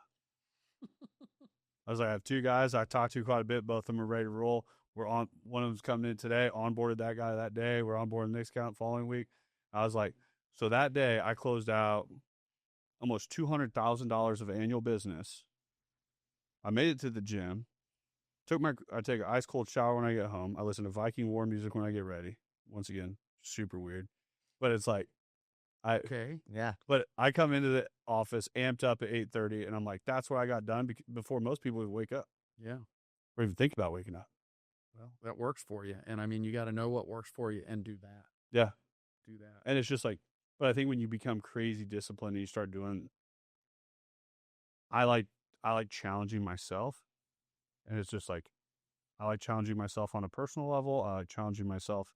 I was like, I have 2 guys I talked to quite a bit. Both of them are ready to roll. We're on. One of them's coming in today. Onboarded that guy that day. We're onboarding the next account following week. I was like, so that day I closed out almost $200,000 of annual business. I made it to the gym. I take an ice cold shower when I get home. I listen to Viking war music when I get ready. Once again, super weird, but it's like, Okay. Yeah. But I come into the office amped up at 8:30, and I'm like, that's what I got done before most people would wake up Yeah. or even think about waking up. Well, that works for you. And I mean, you got to know what works for you and do that. Yeah, Do that. and it's just like, but I think when you become crazy disciplined and you start doing, I like challenging myself, and it's just like, I like challenging myself on a personal level. I like challenging myself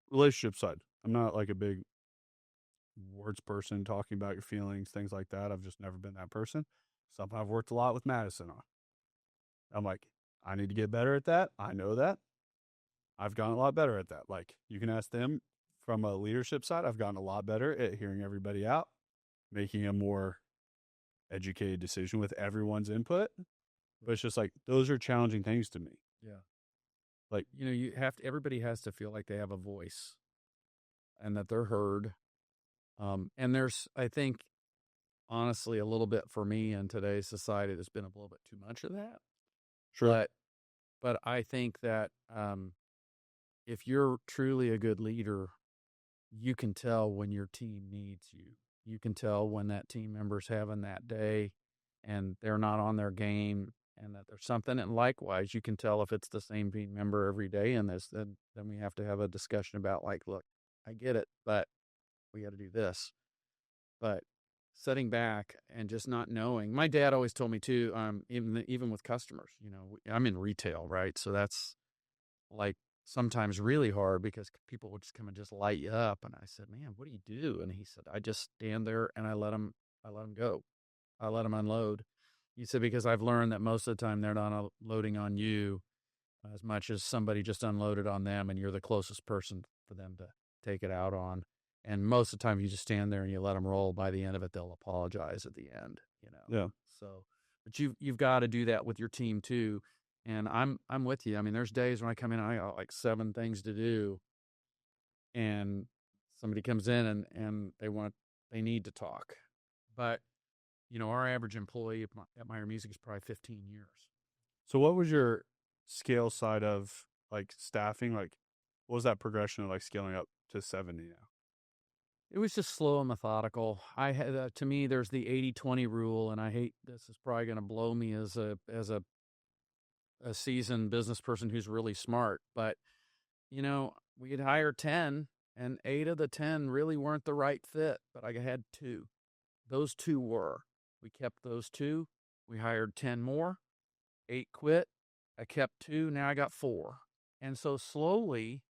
relationship side. I'm not like a big words person, talking about your feelings, things like that. I've just never been that person. Something I've worked a lot with Madison on. I'm like, I need to get better at that. I know that. I've gotten a lot better at that. Like, you can ask them from a leadership side. I've gotten a lot better at hearing everybody out, making a more educated decision with everyone's input. But it's just like, those are challenging things to me. Yeah. Like, You have to, everybody has to feel like they have a voice and that they're heard. And there's, I think, honestly, a little bit for me in today's society, there's been a little bit too much of that. sure. But I think that if you're truly a good leader, you can tell when your team needs you. You can tell when that team member's having that day and they're not on their game and that there's something. And likewise, you can tell if it's the same team member every day in this, then we have to have a discussion about, like, look, I get it, but we got to do this. But setting back and just not knowing. My dad always told me too, even with customers, I'm in retail, right? So that's like sometimes really hard because people would just come and just light you up. And I said, man, what do you do? And he said, I just stand there and I let them go. I let them unload. He said, because I've learned that most of the time they're not unloading on you as much as somebody just unloaded on them and you're the closest person for them to take it out on. And most of the time you just stand there and you let them roll. By the end of it, they'll apologize at the end, Yeah. So, but you've got to do that with your team too. And I'm with you. I mean, there's days when I come in and I got like 7 things to do and somebody comes in and they need to talk. But, our average employee at Meyer Music is probably 15 years. So what was your scale side of like staffing? Like, what was that progression of like scaling up to 70 now? It was just slow and methodical. I had, to me, there's the 80-20 rule, and I hate this is probably going to blow me as a seasoned business person who's really smart. But, we had hired 10, and 8 of the 10 really weren't the right fit, but I had 2. Those 2 were. We kept those 2. We hired 10 more. 8 quit. I kept 2. Now I got 4. And so slowly,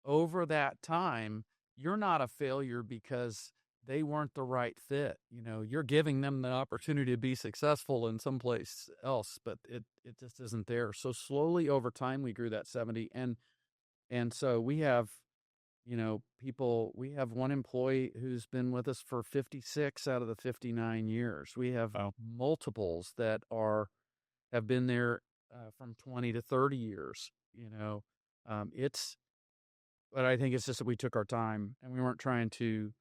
over that time, you're not a failure because they weren't the right fit. You're giving them the opportunity to be successful in someplace else, but it just isn't there. So slowly over time, we grew that 70. And so we have, we have one employee who's been with us for 56 out of the 59 years. We have multiples that have been there from 20 to 30 years. But I think it's just that we took our time and we weren't trying to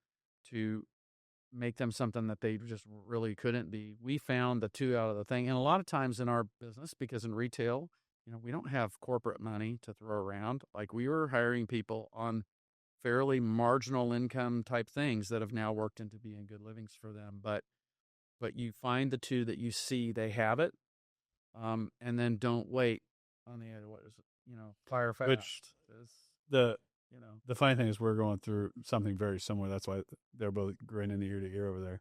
make them something that they just really couldn't be. We found the 2 out of the thing. And a lot of times in our business, because in retail, we don't have corporate money to throw around. Like, we were hiring people on fairly marginal income type things that have now worked into being good livings for them. But you find the 2 that you see they have it, and then don't wait on the other. What is it? Fire fast. Which the funny thing is we're going through something very similar. That's why they're both grinning ear to ear over there,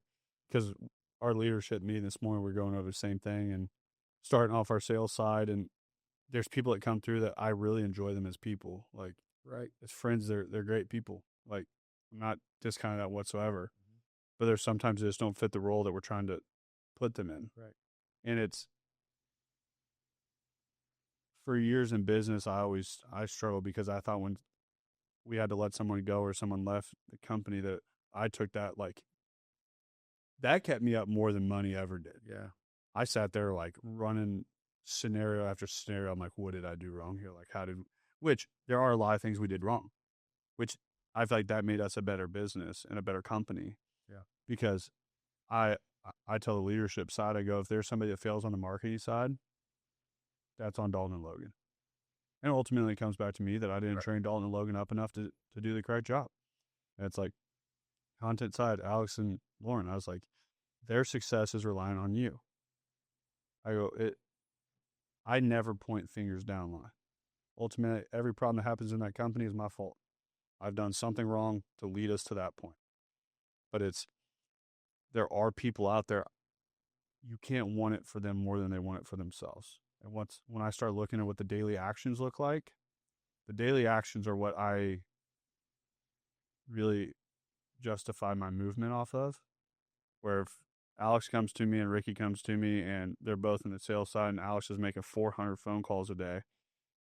because our leadership meeting this morning, we're going over the same thing and starting off our sales side. And there's people that come through that I really enjoy them as people, like right as friends. They're great people. Like, I'm not discounting that whatsoever. but there's sometimes they just don't fit the role that we're trying to put them in. Right. And it's, for years in business, I struggled because I thought when we had to let someone go or someone left the company that I took that, like, that kept me up more than money ever did. Yeah. I sat there like running scenario after scenario. I'm like, what did I do wrong here? Like, which there are a lot of things we did wrong, which I feel like that made us a better business and a better company. Yeah. Because I tell the leadership side, I go, if there's somebody that fails on the marketing side, that's on Dalton and Logan. And ultimately it comes back to me that I didn't train Dalton and Logan up enough to do the correct job. And it's like, content side, Alex and Lauren, I was like, their success is relying on you. I never point fingers down line. Ultimately, every problem that happens in that company is my fault. I've done something wrong to lead us to that point. But there are people out there, you can't want it for them more than they want it for themselves. And when I start looking at what the daily actions look like, the daily actions are what I really justify my movement off of. Where if Alex comes to me and Ricky comes to me and they're both in the sales side and Alex is making 400 phone calls a day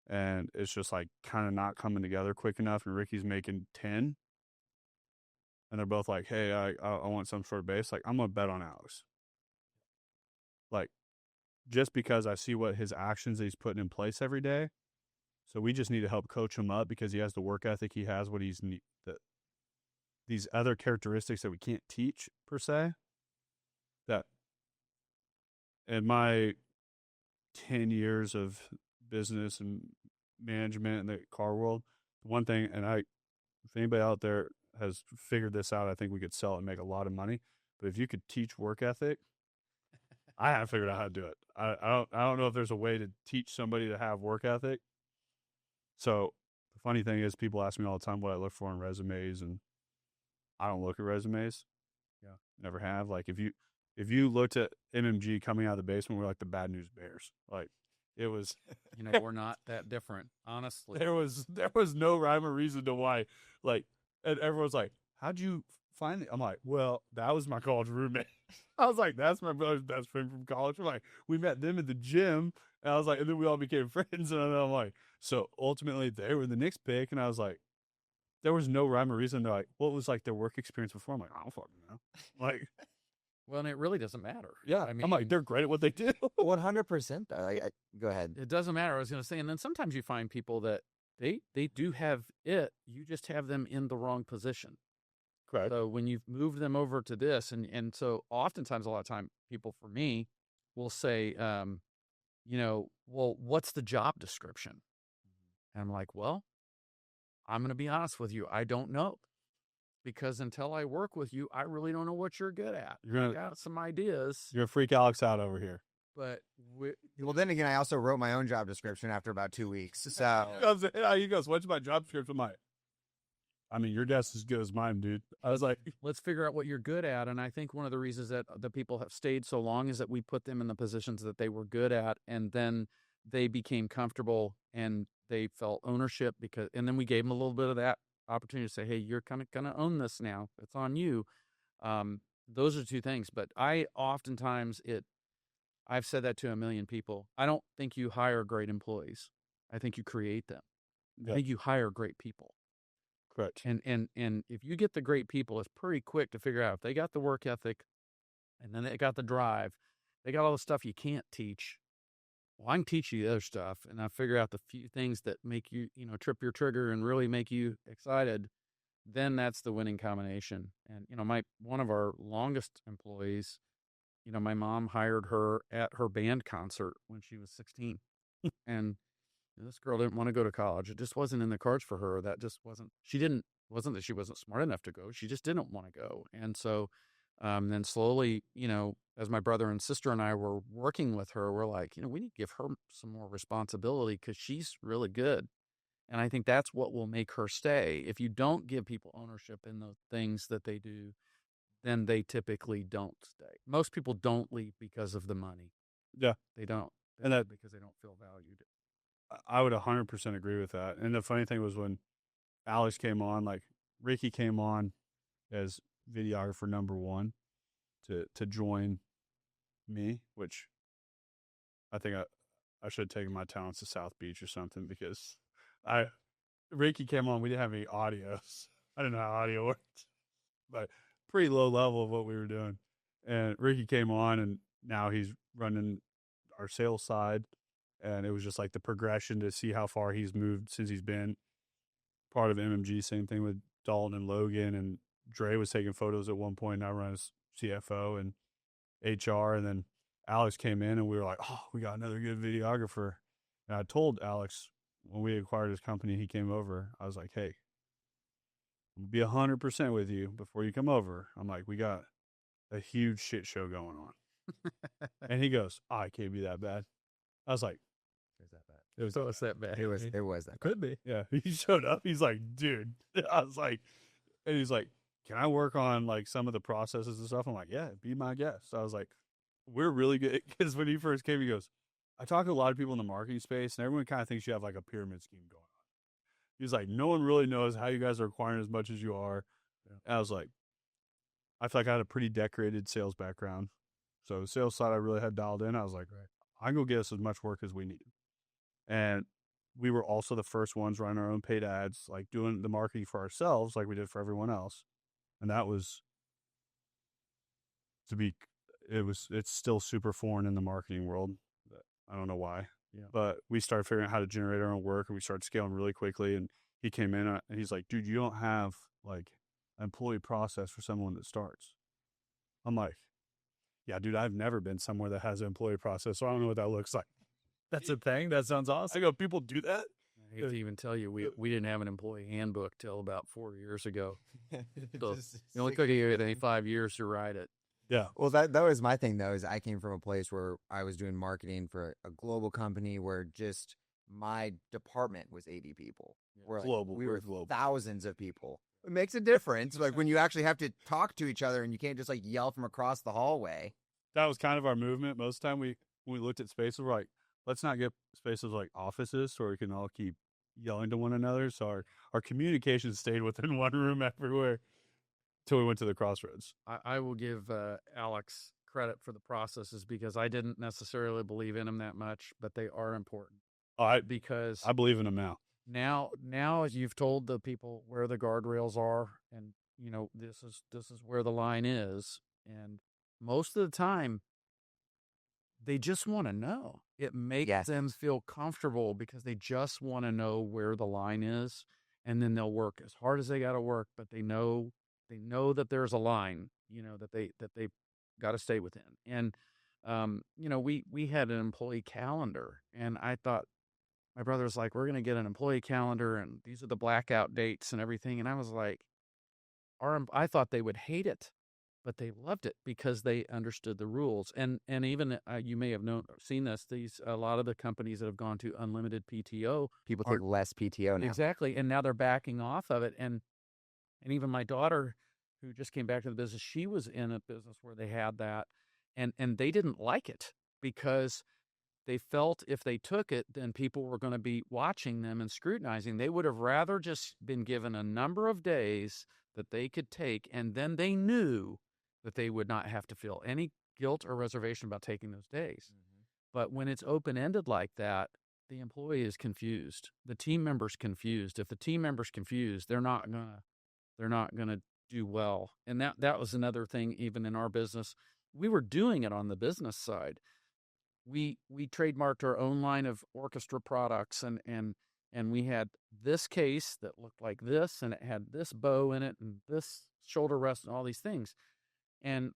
and it's just like kind of not coming together quick enough and Ricky's making 10 and they're both like, hey, I want some sort of base, like, I'm going to bet on Alex. Like, just because I see what his actions that he's putting in place every day. So we just need to help coach him up because he has the work ethic. He has what these other characteristics that we can't teach per se. That in my 10 years of business and management in the car world, one thing, and if anybody out there has figured this out, I think we could sell it and make a lot of money. But if you could teach work ethic, I haven't figured out how to do it. I don't know if there's a way to teach somebody to have work ethic. So the funny thing is, people ask me all the time what I look for in resumes, and I don't look at resumes. Yeah, never have. Like if you looked at MMG coming out of the basement, we're like the Bad News Bears. Like it was, we're not that different, honestly. There was no rhyme or reason to why. Like, and everyone's like, "How'd you find it?" I'm like, "Well, that was my college roommate." I was like, "That's my brother's best friend from college." I'm like, "We met them at the gym," and I was like, and then we all became friends. And I'm like, so ultimately they were the Knicks pick, and I was like, there was no rhyme or reason. They're like, what was like their work experience before? I'm like, I don't fucking know. Like, well, and it really doesn't matter. yeah, I mean, I'm like, they're great at what they do. 100%. Go ahead. It doesn't matter. I was going to say, and then sometimes you find people that they do have it. You just have them in the wrong position. Correct. So when you've moved them over to this, and so oftentimes, a lot of time, people for me will say, well, what's the job description? And I'm like, well, I'm going to be honest with you. I don't know. Because until I work with you, I really don't know what you're good at. I got some ideas. You're going to freak Alex out over here. But well, then again, I also wrote my own job description after about 2 weeks. So he goes, what's my job description? I mean, your guess is as good as mine, dude. I was like, let's figure out what you're good at. And I think one of the reasons that the people have stayed so long is that we put them in the positions that they were good at, and then they became comfortable and they felt ownership and then we gave them a little bit of that opportunity to say, hey, you're kind of going to own this now. It's on you. Those are two things. But I've said that to a million people. I don't think you hire great employees. I think you create them. Yep. I think you hire great people. Correct. And if you get the great people, it's pretty quick to figure out if they got the work ethic and then they got the drive, they got all the stuff you can't teach. Well, I can teach you the other stuff, and I figure out the few things that make you, trip your trigger and really make you excited. Then that's the winning combination. And, one of our longest employees, my mom hired her at her band concert when she was 16. And this girl didn't want to go to college. It just wasn't in the cards for her. That just wasn't that she wasn't smart enough to go. She just didn't want to go. And so then slowly, as my brother and sister and I were working with her, we're like, we need to give her some more responsibility because she's really good. And I think that's what will make her stay. If you don't give people ownership in the things that they do, then they typically don't stay. Most people don't leave because of the money. Yeah. They don't. And that because they don't feel valued. I would 100% agree with that. And the funny thing was when Alex came on, like Ricky came on as videographer number one to join me, which I think I should have taken my talents to South Beach or something, because Ricky came on. We didn't have any audio. I didn't know how audio worked, but pretty low level of what we were doing. And Ricky came on, and now he's running our sales side. And it was just like the progression to see how far he's moved since he's been part of MMG. Same thing with Dalton and Logan. And Dre was taking photos at one point. Now runs CFO and HR. And then Alex came in, and we were like, oh, we got another good videographer. And I told Alex when we acquired his company, he came over. I was like, hey, I'll be 100% with you before you come over. I'm like, we got a huge shit show going on. And he goes, oh, it can't be that bad. I was like, Is that bad? it was, So it's that bad. It was that. Could be. yeah. He showed up. He's like, dude. I was like, and he's like, can I work on like some of the processes and stuff? I'm like, yeah, be my guest. I was like, we're really good. Because when he first came, he goes, I talk to a lot of people in the marketing space, and everyone kind of thinks you have like a pyramid scheme going on. He's like, no one really knows how you guys are acquiring as much as you are. Yeah. I was like, I feel like I had a pretty decorated sales background. So the sales side I really had dialed in. I was like, right, I can go get us as much work as we need. And we were also the first ones running our own paid ads, like doing the marketing for ourselves like we did for everyone else. And that was it's still super foreign in the marketing world. I don't know why. Yeah. But we started figuring out how to generate our own work, and we started scaling really quickly. And he came in and he's like, dude, you don't have like an employee process for someone that starts. I'm like, yeah, dude, I've never been somewhere that has an employee process, so I don't know what that looks like. That's a thing. That sounds awesome. I go, people do that? I hate to even tell you, we didn't have an employee handbook till about 4 years ago. So it only took you 5 years to write it. Yeah. Well, that was my thing, though, is I came from a place where I was doing marketing for a global company where just my department was 80 people. We're global. We were global. Thousands of people. It makes a difference, like when you actually have to talk to each other and you can't just like yell from across the hallway. That was kind of our movement. Most of the time when we looked at spaces, we're like, let's not get spaces like offices where we can all keep yelling to one another. So our communication stayed within one room everywhere till we went to the crossroads. I will give Alex credit for the processes, because I didn't necessarily believe in them that much, but they are important. Because I believe in them now. Now you've told the people where the guardrails are, and this is where the line is, and most of the time they just want to know. It makes them feel comfortable because they just want to know where the line is, and then they'll work as hard as they got to work, but they know that there's a line, that they got to stay within. And we had an employee calendar, and I thought, my brother was like, we're going to get an employee calendar, and these are the blackout dates and everything. And I was like, I thought they would hate it, but they loved it because they understood the rules. And even you may have seen this. A lot of the companies that have gone to unlimited PTO, people take less PTO now. Exactly, and now they're backing off of it. And even my daughter, who just came back to the business, she was in a business where they had that, and they didn't like it because they felt if they took it, then people were going to be watching them and scrutinizing. They would have rather just been given a number of days that they could take, and then they knew that they would not have to feel any guilt or reservation about taking those days. Mm-hmm. But when it's open-ended like that, the employee is confused. The team member's confused. If the team member's confused, they're not gonna do well. And that was another thing. Even in our business, we were doing it on the business side. We trademarked our own line of orchestra products, and we had this case that looked like this, and it had this bow in it, and this shoulder rest, and all these things. And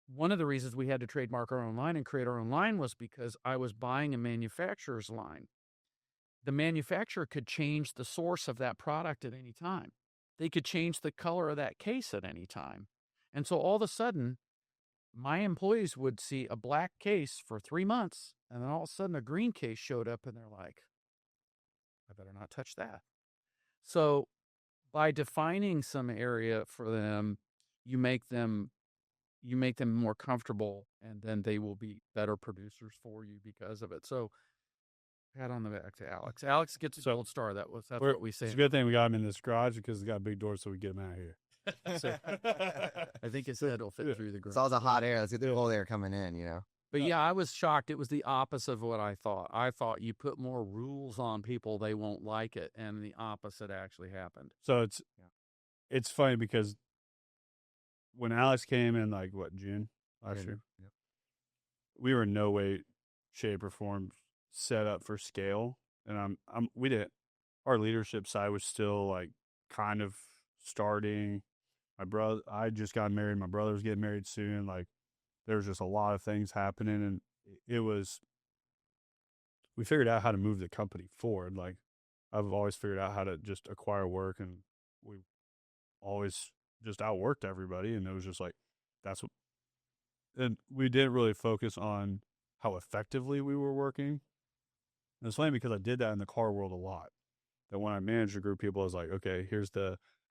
one of the reasons we had to trademark our own line and create our own line was because I was buying a manufacturer's line. The manufacturer could change the source of that product at any time. They could change the color of that case at any time. And so all of a sudden, my employees would see a black case for 3 months, and then all of a sudden a green case showed up, and they're like, I better not touch that. So by defining some area for them, you make them more comfortable, and then they will be better producers for you because of it. So pat on the back to Alex. Alex gets a gold star. That's what we say. It's a good thing we got him in this garage because we got a big door so we get him out of here. So I think his head will fit through the ground. It's all the hot air. Let's get the cold air coming in, But yeah, I was shocked. It was the opposite of what I thought. I thought you put more rules on people, they won't like it, and the opposite actually happened. So it's funny because when Alex came in, like June last year, Yep. we were in no way, shape, or form set up for scale, and we didn't. Our leadership side was still like kind of starting. I just got married. My brother was getting married soon. Like, there was just a lot of things happening, and we figured out how to move the company forward. Like, I've always figured out how to just acquire work, and we always just outworked everybody. And it was just like, and we didn't really focus on how effectively we were working. And it's funny because I did that in the car world a lot. That when I managed a group of people, I was like, okay, here's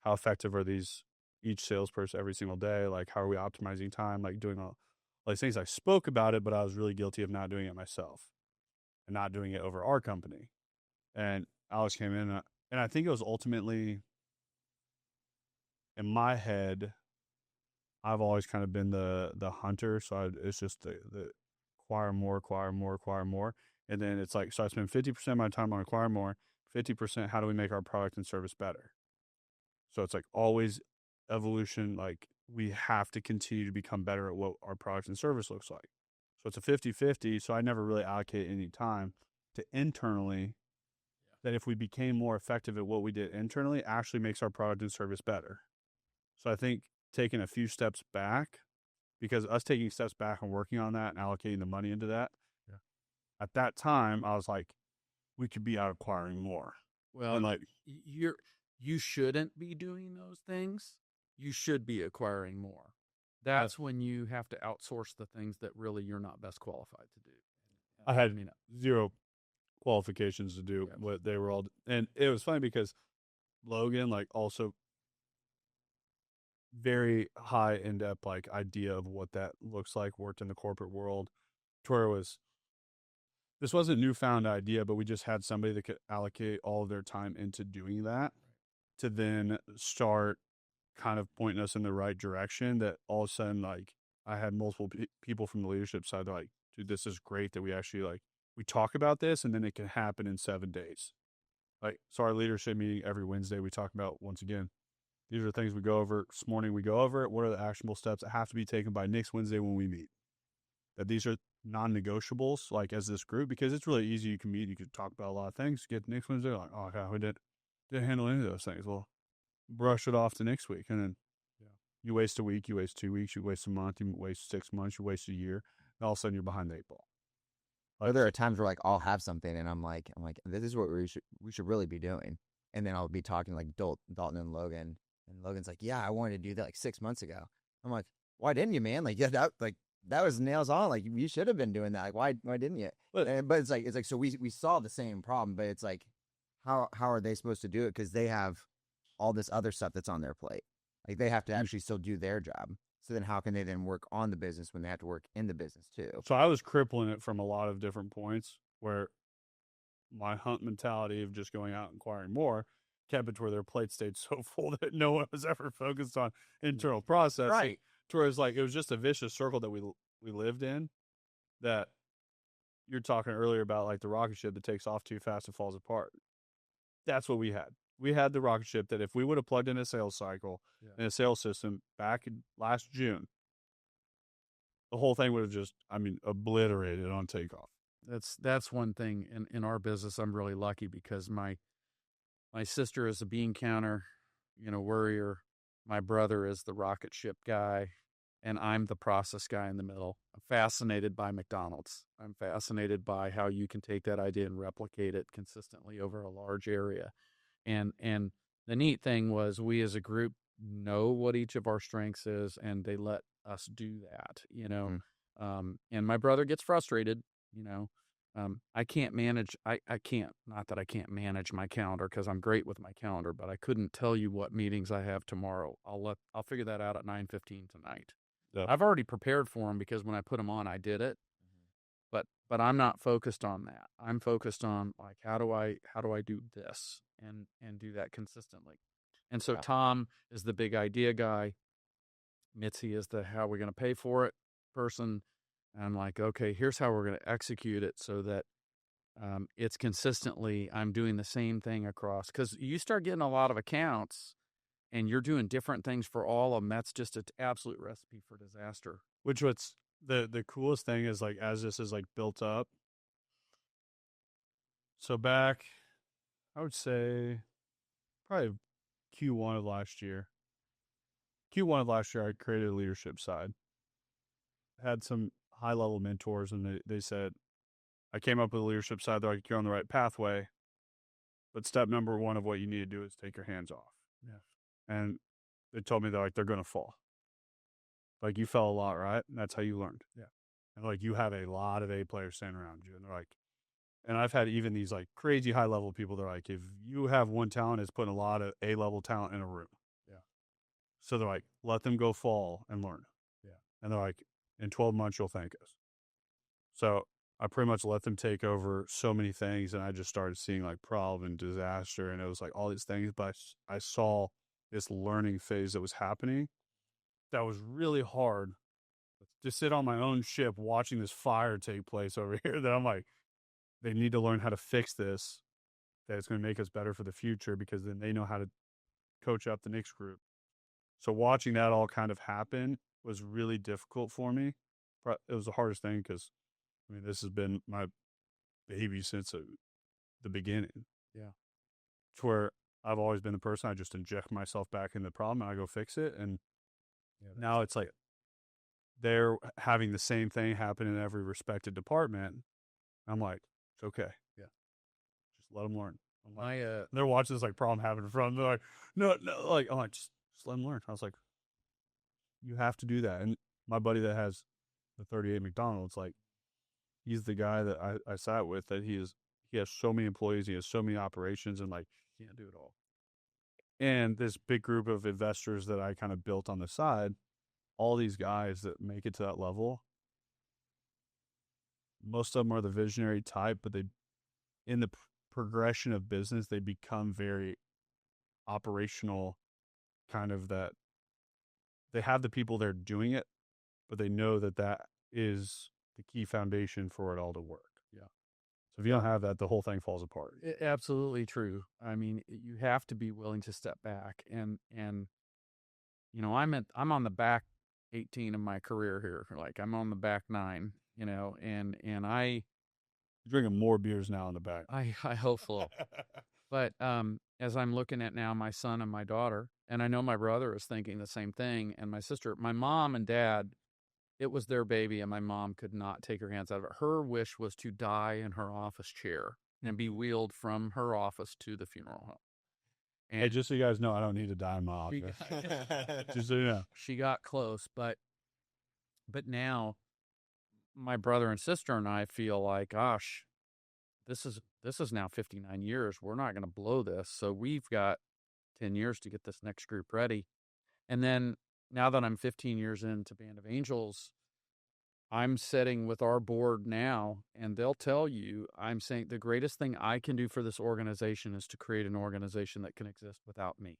how effective are each salesperson every single day? Like, how are we optimizing time? Like, doing all these things. I spoke about it, but I was really guilty of not doing it myself and not doing it over our company. And Alex came in, and I think it was ultimately, in my head, I've always kind of been the hunter. So it's just the acquire more. And then it's like, so I spend 50% of my time on acquire more, 50% how do we make our product and service better? So it's like always evolution. Like, we have to continue to become better at what our product and service looks like. So it's a 50-50. So I never really allocate any time to internally. That if we became more effective at what we did internally, actually makes our product and service better. So I think taking a few steps back, because us taking steps back and working on that and allocating the money into that, at that time, I was like, we could be out acquiring more. Well, and like, you shouldn't be doing those things. You should be acquiring more. That's when you have to outsource the things that really you're not best qualified to do. I had zero qualifications to do what they were all. And it was funny because Logan, like, also very high in-depth, like, idea of what that looks like, worked in the corporate world. This wasn't a newfound idea, but we just had somebody that could allocate all of their time into doing that to then start kind of pointing us in the right direction. That all of a sudden, like, I had multiple people from the leadership side. They're like, dude, this is great that we actually, like, we talk about this and then it can happen in 7 days. Like, so our leadership meeting every Wednesday, we talk about, once again, these are the things we go over. This morning we go over it. What are the actionable steps that have to be taken by next Wednesday when we meet? That these are non-negotiables, like, as this group, because it's really easy. You can meet, you can talk about a lot of things. Get next Wednesday, like, oh god, we didn't handle any of those things. Well, brush it off to next week, and then you waste a week, you waste 2 weeks, you waste a month, you waste 6 months, you waste a year, and all of a sudden you're behind the 8 ball. Like, there are times where, like, I'll have something and I'm like, this is what we should really be doing, and then I'll be talking like Dalton and Logan's like, yeah, I wanted to do that like 6 months ago. I'm like, why didn't you, man? Like, yeah, that was nails on. Like, you should have been doing that. Like, why didn't you? But it's like so we saw the same problem, but it's like, how are they supposed to do it? Because they have all this other stuff that's on their plate. Like, they have to actually still do their job. So then how can they then work on the business when they have to work in the business too? So I was crippling it from a lot of different points, where my hunt mentality of just going out and acquiring more kept it to where their plate stayed so full that no one was ever focused on internal processing. Right. To where it's like, it was just a vicious circle that we lived in. That you're talking earlier about, like, the rocket ship that takes off too fast and falls apart. That's what we had. We had the rocket ship that if we would have plugged in a sales cycle and a sales system back in last June, the whole thing would have just, obliterated on takeoff. That's one thing in our business. I'm really lucky because my sister is a bean counter, worrier. My brother is the rocket ship guy, and I'm the process guy in the middle. I'm fascinated by McDonald's. I'm fascinated by how you can take that idea and replicate it consistently over a large area. And the neat thing was, we as a group know what each of our strengths is, and they let us do that, and my brother gets frustrated, I can't manage, I can't, not that I can't manage my calendar, because I'm great with my calendar, but I couldn't tell you what meetings I have tomorrow. I'll figure that out at 9:15 tonight. Yep. I've already prepared for them, because when I put them on, I did it. But I'm not focused on that. I'm focused on, like, how do I do this and do that consistently. And so Yeah. Tom is the big idea guy. Mitzi is the how we're going to pay for it person. And I'm like, okay, here's how we're going to execute it so that it's consistently, I'm doing the same thing across. Because you start getting a lot of accounts and you're doing different things for all of them. That's just an absolute recipe for disaster. Which what's the coolest thing is like as this is like built up. So back, I would say probably Q1 of last year. Q1 of last year, I created a leadership side. Had some high level mentors, and they said, I came up with a leadership side. They're like, you're on the right pathway. But step number one of what you need to do is take your hands off. Yeah. And they told me they're going to fall. Like, you fell a lot, right? And that's how you learned. Yeah. And like, you have a lot of A players standing around you. And they're like, and I've had even these like crazy high level people. They're like, if you have one talent, it's putting a lot of A level talent in a room. Yeah. So they're like, let them go fall and learn. Yeah. And they're like, in 12 months, you'll thank us. So I pretty much let them take over so many things. And I just started seeing like problem and disaster. And it was like all these things. But I saw this learning phase that was happening that was really hard to sit on my own ship watching this fire take place over here that I'm like, they need to learn how to fix this, that it's going to make us better for the future because then they know how to coach up the next group. So watching that all kind of happen was really difficult for me. It was the hardest thing because, I mean, this has been my baby since the beginning. Yeah. It's where I've always been the person, I just inject myself back in the problem and I go fix it. And now it's like they're having the same thing happen in every respected department. I'm like, it's okay. Yeah. Just let them learn. I'm like, My they're watching this like problem happen in front of them. They're like, no, like, I'm like, just let them learn. I was like, you have to do that. And my buddy that has the 38 McDonald's, like, he's the guy that I sat with that he has so many employees, he has so many operations, and like, he can't do it all. And this big group of investors that I kind of built on the side, all these guys that make it to that level, most of them are the visionary type, but they, in the progression of business, they become very operational, kind of that they have the people there doing it, but they know that that is the key foundation for it all to work. Yeah. So if you don't have that, the whole thing falls apart. Absolutely true. I mean, you have to be willing to step back and you know, I'm on the back 18 of my career here. Like I'm on the back 9, you know, and I You're drinking more beers now in the back. I hope so. But as I'm looking at now my son and my daughter, and I know my brother is thinking the same thing, and my sister, my mom and dad, it was their baby, and my mom could not take her hands out of it. Her wish was to die in her office chair and be wheeled from her office to the funeral home. And Hey, just so you guys know, I don't need to die in my office. Just so you know. she got close, but now my brother and sister and I feel like, gosh, this is now 59 years. We're not going to blow this. So we've got 10 years to get this next group ready. And then now that I'm 15 years into Band of Angels, I'm sitting with our board now, and they'll tell you, I'm saying the greatest thing I can do for this organization is to create an organization that can exist without me.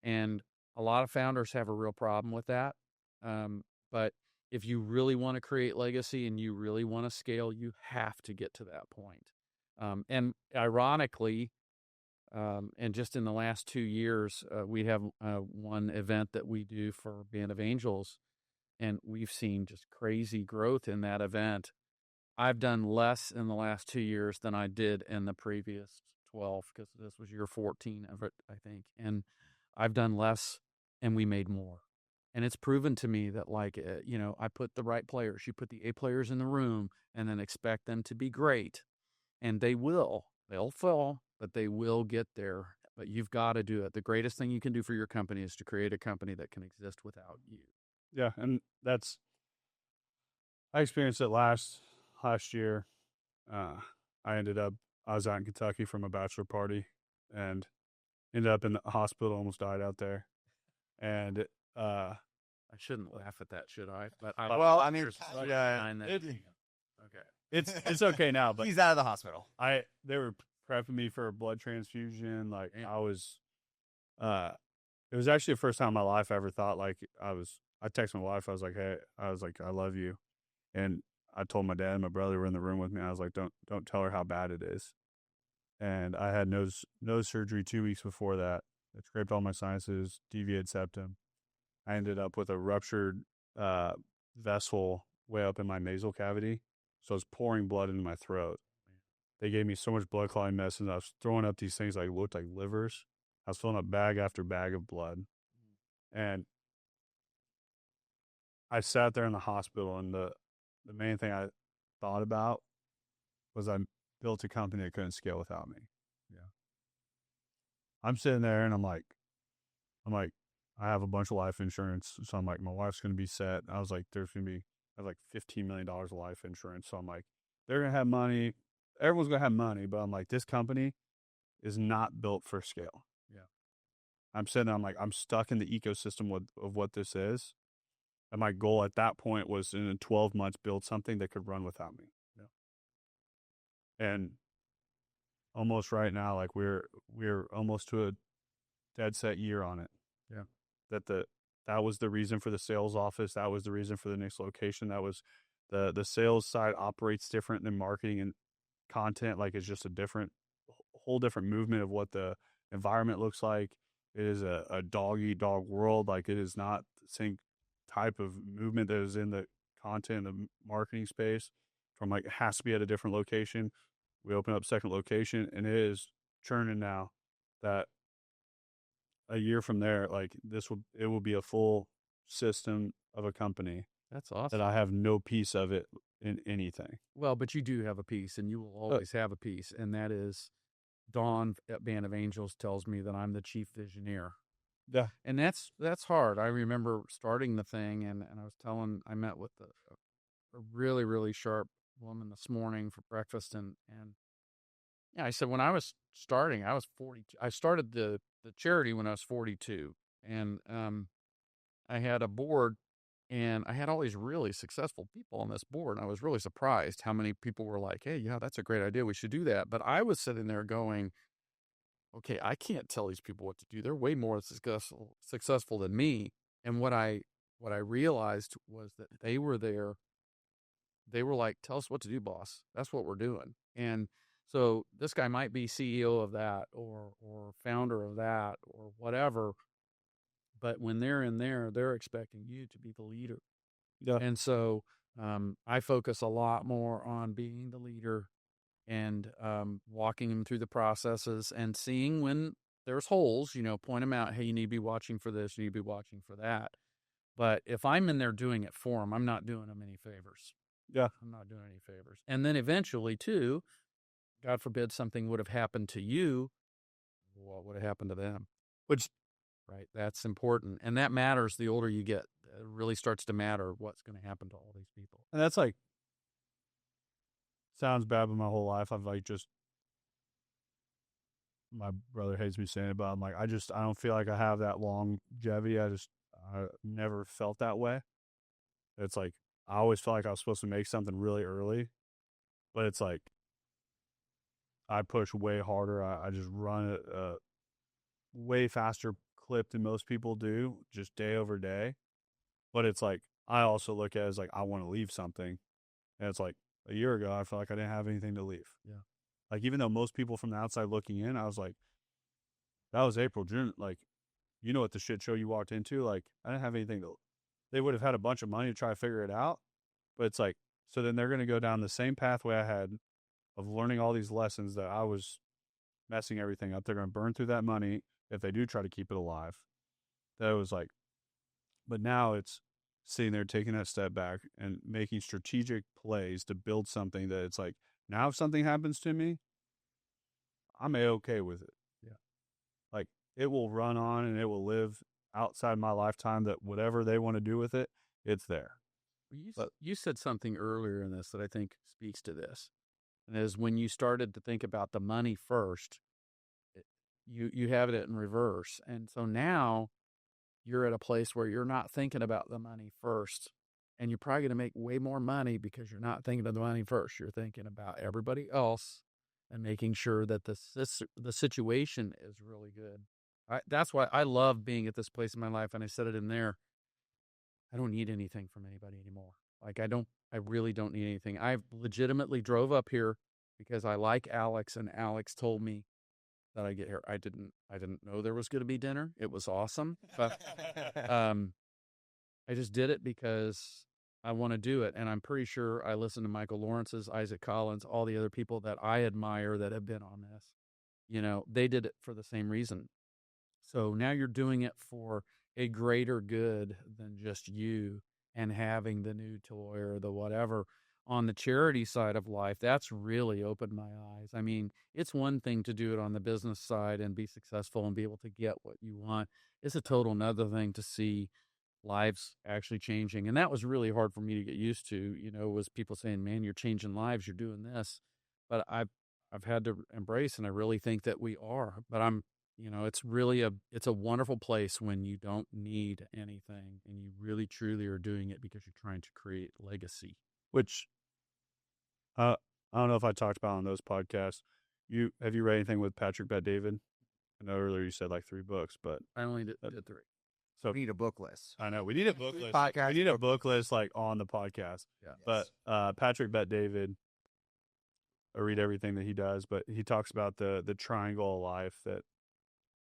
And a lot of founders have a real problem with that. But if you really want to create legacy and you really want to scale, you have to get to that point. And ironically, and just in the last 2 years, we have one event that we do for Band of Angels, and we've seen just crazy growth in that event. I've done less in the last 2 years than I did in the previous 12, because this was year 14 of it, I think. And I've done less, and we made more. And it's proven to me that, like, you know, I put the right players. You put the A players in the room and then expect them to be great. And they will. They'll fall, but they will get there. But you've got to do it. The greatest thing you can do for your company is to create a company that can exist without you. Yeah, and I experienced it last year. I was out in Kentucky from a bachelor party and ended up in the hospital, almost died out there. And I shouldn't laugh at that, should I? But Well, I mean, yeah, okay. it's okay now, but he's out of the hospital. they were prepping me for a blood transfusion. Like Damn. I was It was actually the first time in my life I ever thought like I texted my wife. I was like, hey, I was like, I love you. And I told my dad and my brother were in the room with me. I was like, don't tell her how bad it is. And I had nose surgery 2 weeks before that. It scraped all my sinuses, deviated septum. I ended up with a ruptured vessel way up in my nasal cavity. So I was pouring blood into my throat. They gave me so much blood clotting medicine. I was throwing up these things like looked like livers. I was filling up bag after bag of blood. And I sat there in the hospital, and the main thing I thought about was I built a company that couldn't scale without me. Yeah. I'm sitting there and I'm like, I have a bunch of life insurance. So I'm like, my wife's going to be set. I was like, I have like $15 million of life insurance. So I'm like, they're going to have money. Everyone's going to have money. But I'm like, this company is not built for scale. Yeah. I'm sitting there, I'm like, I'm stuck in the ecosystem of what this is. And my goal at that point was in 12 months, build something that could run without me. Yeah. And almost right now, like we're almost to a dead set year on it. Yeah. That was the reason for the sales office. That was the reason for the next location. That was the sales side operates different than marketing and content. Like it's just whole different movement of what the environment looks like. It is a dog eat dog world. Like it is not the same type of movement that is in the content and marketing space. From like it has to be at a different location. We open up second location and it is churning now. That a year from there, like it will be a full system of a company. That's awesome. That I have no piece of it in anything. Well, but you do have a piece, and you will always have a piece, and that is Dawn at Band of Angels tells me that I'm the chief visioneer. Yeah. And that's hard. I remember starting the thing, and I met with a really, really sharp woman this morning for breakfast, and yeah, I said when I was starting, I was 42. I started the charity when I was 42, and I had a board, and I had all these really successful people on this board, and I was really surprised how many people were like, "Hey, yeah, that's a great idea. We should do that." But I was sitting there going, "Okay, I can't tell these people what to do. They're way more successful than me." And what I realized was that they were there. They were like, "Tell us what to do, boss. That's what we're doing." And so this guy might be CEO of that or founder of that or whatever, but when they're in there, they're expecting you to be the leader. Yeah. And so I focus a lot more on being the leader and walking them through the processes and seeing when there's holes, point them out. Hey, you need to be watching for this. You need to be watching for that. But if I'm in there doing it for them, I'm not doing them any favors. Yeah. I'm not doing any favors. And then eventually, too, God forbid something would have happened to you, what would have happened to them? Which, right, that's important. And that matters the older you get. It really starts to matter what's going to happen to all these people. and that's like, sounds bad, but my whole life I've like just, my brother hates me saying it, but I'm like, I don't feel like I have that longevity. I never felt that way. It's like, I always felt like I was supposed to make something really early, but it's like, I push way harder. I just run a way faster clip than most people do, just day over day. But it's like, I also look at it as like, I want to leave something. And it's like, a year ago, I felt like I didn't have anything to leave. Yeah. Like, even though most people from the outside looking in, I was like, that was April, June. Like, you know what the shit show you walked into? Like, I didn't have anything they would have had a bunch of money to try to figure it out. But it's like, so then they're going to go down the same pathway I had of learning all these lessons that I was messing everything up. They're going to burn through that money if they do try to keep it alive. That was like, but now it's sitting there taking that step back and making strategic plays to build something that it's like, now if something happens to me, I'm okay with it. Yeah. Like it will run on and it will live outside my lifetime, that whatever they want to do with it, it's there. You said something earlier in this that I think speaks to this. And is when you started to think about the money first, you have it in reverse. And so now you're at a place where you're not thinking about the money first. And you're probably going to make way more money because you're not thinking of the money first. You're thinking about everybody else and making sure that the situation is really good. That's why I love being at this place in my life. And I said it in there. I don't need anything from anybody anymore. Like I really don't need anything. I legitimately drove up here because I like Alex, and Alex told me that I get here. I didn't know there was going to be dinner. It was awesome. But I just did it because I want to do it. And I'm pretty sure I listened to Michael Lawrence's, Isaac Collins, all the other people that I admire that have been on this. They did it for the same reason. So now you're doing it for a greater good than just you and having the new toy or the whatever. On the charity side of life, that's really opened my eyes. I mean, it's one thing to do it on the business side and be successful and be able to get what you want. It's a total another thing to see lives actually changing. And that was really hard for me to get used to, was people saying, man, you're changing lives, you're doing this. But I've had to embrace, and I really think that we are. But it's a wonderful place when you don't need anything and you really truly are doing it because you're trying to create legacy. Which I don't know if I talked about on those podcasts. Have you read anything with Patrick Bet-David? I know earlier you said like 3 books, but I only did 3. So we need a book list. I know we need a book list. Podcast We need a book list like on the podcast. Yeah. But Patrick Bet-David, I read everything that he does, but he talks about the triangle of life that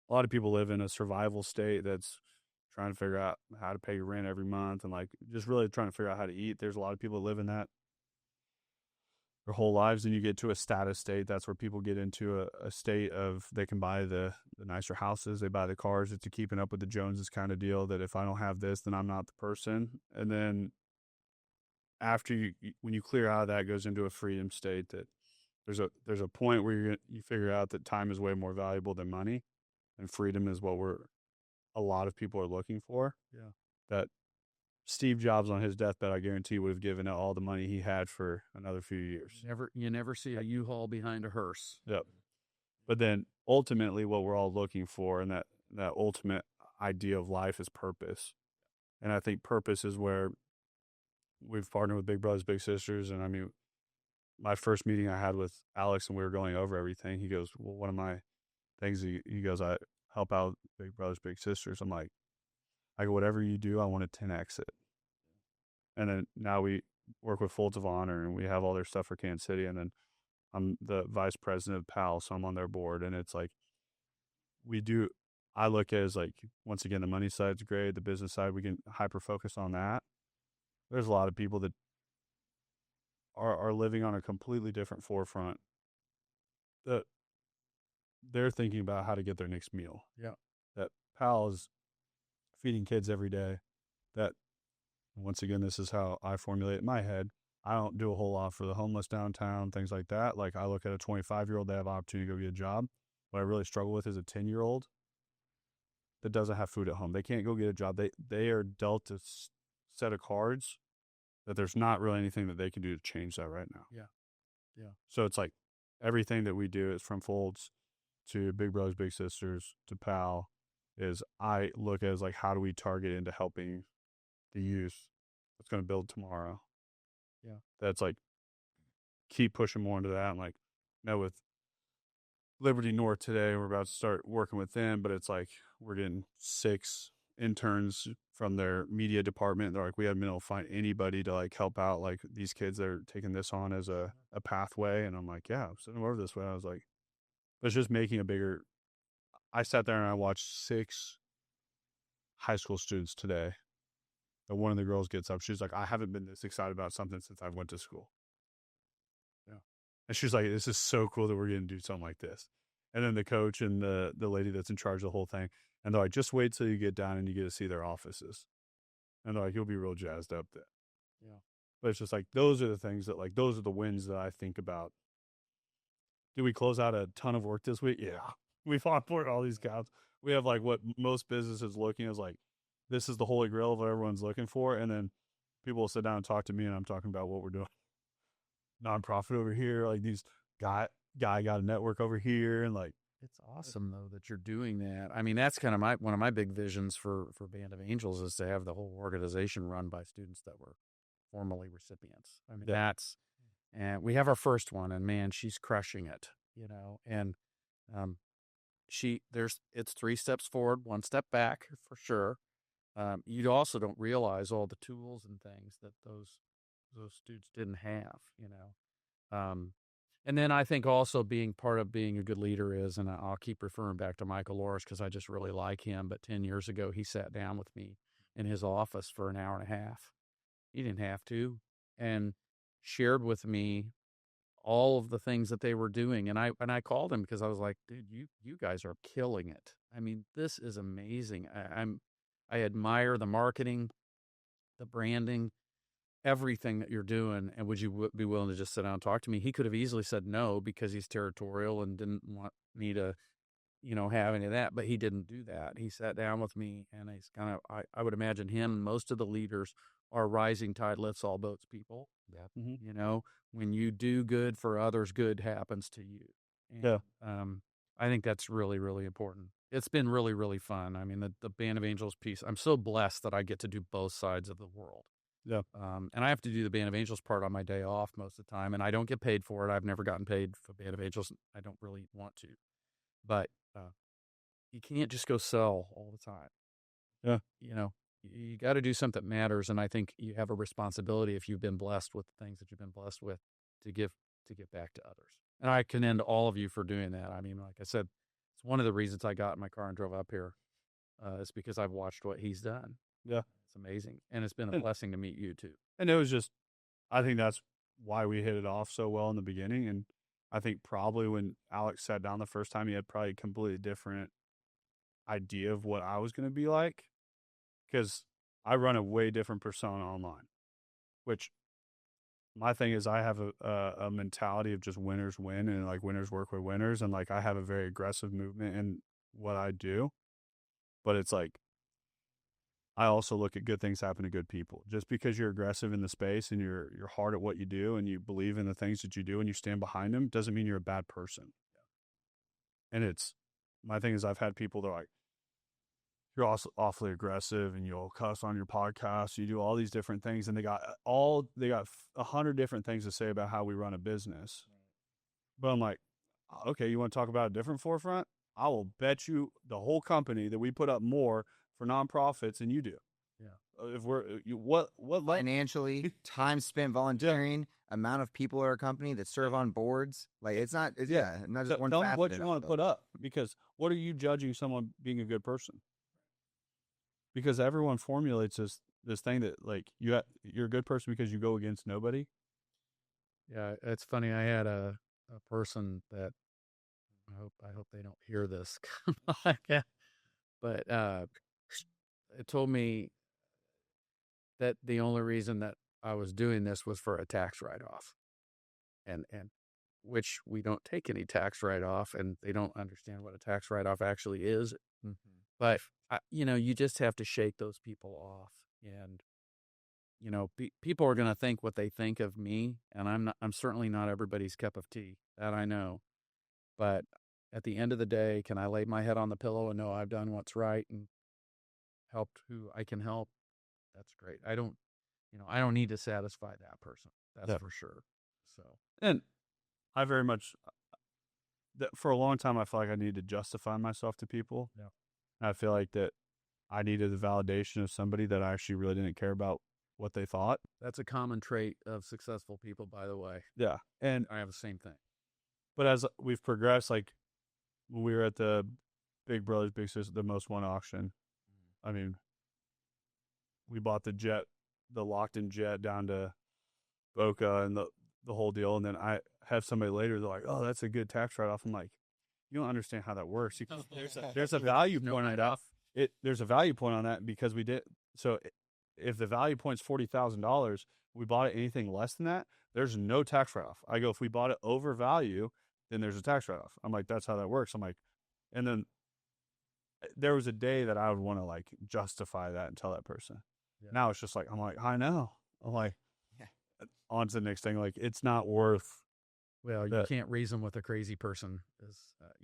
a lot of people live in, a survival state that's trying to figure out how to pay your rent every month and like just really trying to figure out how to eat. There's a lot of people that live in that their whole lives, and you get to a status state. That's where people get into a state of they can buy the nicer houses, they buy the cars. It's a keeping up with the Joneses kind of deal, that if I don't have this, then I'm not the person. And then after when you clear out of that, it goes into a freedom state that there's a point where you figure out that time is way more valuable than money, and freedom is what a lot of people are looking for. Yeah. That Steve Jobs on his deathbed, I guarantee, would have given out all the money he had for another few years. You never see a U-Haul behind a hearse. Yep. But then ultimately what we're all looking for, and that ultimate idea of life, is purpose. And I think purpose is where we've partnered with Big Brothers Big Sisters. And I mean, my first meeting I had with Alex and we were going over everything, he goes, well, one of my things, he goes, I help out Big Brothers Big Sisters. I'm like, I go, whatever you do, I want to 10X it. And then now we work with Folds of Honor, and we have all their stuff for Kansas City. And then I'm the vice president of PAL, so I'm on their board. And it's like, I look at it as like, once again, the money side's great. The business side, we can hyper focus on that. There's a lot of people that are living on a completely different forefront, that they're thinking about how to get their next meal. Yeah. That PAL is feeding kids every day. That, once again, this is how I formulate it in my head. I don't do a whole lot for the homeless downtown, things like that. Like, I look at a 25-year-old that have an opportunity to go get a job. What I really struggle with is a 10-year-old that doesn't have food at home. They can't go get a job. They are dealt a set of cards that there's not really anything that they can do to change that right now. Yeah. Yeah. So it's like everything that we do is from Folds to Big Brothers Big Sisters to PAL, is I look at as like, how do we target into helping the youth that's going to build tomorrow? Yeah. That's like, keep pushing more into that. And like, met with Liberty North today, we're about to start working with them, but it's like, we're getting 6 interns from their media department. They're like, we haven't been able to find anybody to like help out like these kids that are taking this on as a pathway. And I'm like, yeah, I'm sending them over this way. I was like, but it's just making a bigger. I sat there and I watched 6 high school students today. And one of the girls gets up. She's like, I haven't been this excited about something since I went to school. Yeah. And she's like, this is so cool that we're going to do something like this. And then the coach and the lady that's in charge of the whole thing, and they're like, just wait till you get down and you get to see their offices. And they're like, you'll be real jazzed up then. Yeah. But it's just like, those are the things that, like, those are the wins that I think about. Did we close out a ton of work this week? Yeah. We've onboarded all these guys. We have like what most businesses looking as like, this is the holy grail of what everyone's looking for. And then people will sit down and talk to me, and I'm talking about what we're doing. Nonprofit over here, like these guy got a network over here, and like, it's awesome though that you're doing that. I mean, that's kind of one of my big visions for Band of Angels, is to have the whole organization run by students that were formerly recipients. I mean, and we have our first one, and man, she's crushing it, and it's 3 steps forward, 1 step back for sure. You also don't realize all the tools and things that those students didn't have, and then I think also being part of being a good leader is, and I'll keep referring back to Michael Loris because I just really like him. But 10 years ago, he sat down with me in his office for an hour and a half. He didn't have to, and shared with me all of the things that they were doing. And I called him because I was like, dude, you guys are killing it. I mean, this is amazing. I admire the marketing, the branding, everything that you're doing. And would you be willing to just sit down and talk to me? He could have easily said no because he's territorial and didn't want me to, have any of that. But he didn't do that. He sat down with me, and he's kind of, I would imagine him and most of the leaders are rising tide lifts all boats people. Yeah. Mm-hmm. When you do good for others, good happens to you. And, Yeah. I think that's really, really important. It's been really, really fun. I mean, the Band of Angels piece, I'm so blessed that I get to do both sides of the world. Yeah. And I have to do the Band of Angels part on my day off most of the time, and I don't get paid for it. I've never gotten paid for Band of Angels. I don't really want to. But you can't just go sell all the time. Yeah. You got to do something that matters, and I think you have a responsibility if you've been blessed with the things that you've been blessed with to give back to others. And I commend all of you for doing that. I mean, like I said, it's one of the reasons I got in my car and drove up here. Is because I've watched what he's done. Yeah. It's amazing, and it's been a blessing to meet you too. And it was just, I think that's why we hit it off so well in the beginning. And I think probably when Alex sat down the first time, he had probably a completely different idea of what I was going to be like, because I run a way different persona online, which my thing is I have a mentality of just winners win, and like winners work with winners. And like I have a very aggressive movement in what I do, but it's like, I also look at good things happen to good people. Just because you're aggressive in the space and you're hard at what you do and you believe in the things that you do and you stand behind them doesn't mean you're a bad person. And it's, my thing is I've had people that are like, you're also awfully aggressive and you'll cuss on your podcast. You do all these different things, and they got 100 different things to say about how we run a business. But I'm like, okay, you want to talk about a different forefront? I will bet you the whole company that we put up more for nonprofits than you do. Yeah. If we're what financially, time spent volunteering, amount of people at our company that serve on boards, like it's not not just one. Tell me what you want to put up, because what are you judging someone being a good person? Because everyone formulates this thing that like you're a good person because you go against nobody. Yeah, it's funny. I had a person that I hope they don't hear this, but it told me that the only reason that I was doing this was for a tax write-off, and which we don't take any tax write-off, and they don't understand what a tax write-off actually is. Mm-hmm. But you just have to shake those people off, and people are going to think what they think of me, and I'm certainly not everybody's cup of tea. That I know. But at the end of the day, can I lay my head on the pillow and know I've done what's right and helped who I can help? That's great. I don't need to satisfy that person. That's for sure. So, and I very much, for a long time, I feel like I needed to justify myself to people. Yeah. I feel like that I needed the validation of somebody that I actually really didn't care about what they thought. That's a common trait of successful people, by the way. Yeah. And I have the same thing. But as we've progressed, like when we were at the Big Brothers Big Sisters, the Most One auction, I mean, we bought the locked-in jet down to Boca and the whole deal. And then I have somebody later, they're like, oh, that's a good tax write-off. I'm like, you don't understand how that works. There's a value point on that. There's a value point on that because we did. So if the value point's $40,000, we bought it anything less than that, there's no tax write-off. I go, if we bought it over value, then there's a tax write-off. I'm like, that's how that works. I'm like, and then there was a day that I would want to like justify that and tell that person. Yeah. Now it's just like, I'm like, I know. I'm like, on to the next thing. Like, it's not worth. Well, you can't reason with a crazy person is,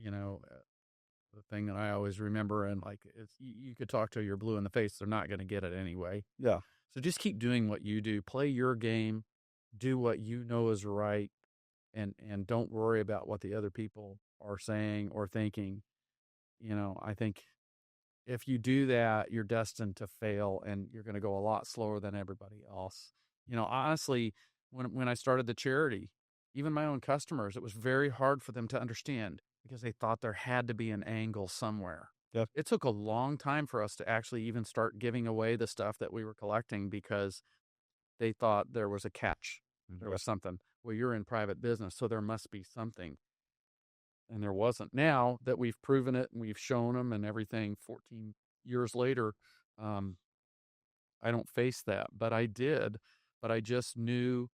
the thing that I always remember. And like, you could talk to your blue in the face. They're not going to get it anyway. Yeah. So just keep doing what you do, play your game, do what you know is right. And don't worry about what the other people are saying or thinking. I think if you do that, you're destined to fail, and you're going to go a lot slower than everybody else. Honestly, when I started the charity, even my own customers, it was very hard for them to understand because they thought there had to be an angle somewhere. Yep. It took a long time for us to actually even start giving away the stuff that we were collecting because they thought there was a catch. There was something. Well, you're in private business, so there must be something. And there wasn't. Now that we've proven it and we've shown them and everything 14 years later, I don't face that. But I did. But I just knew,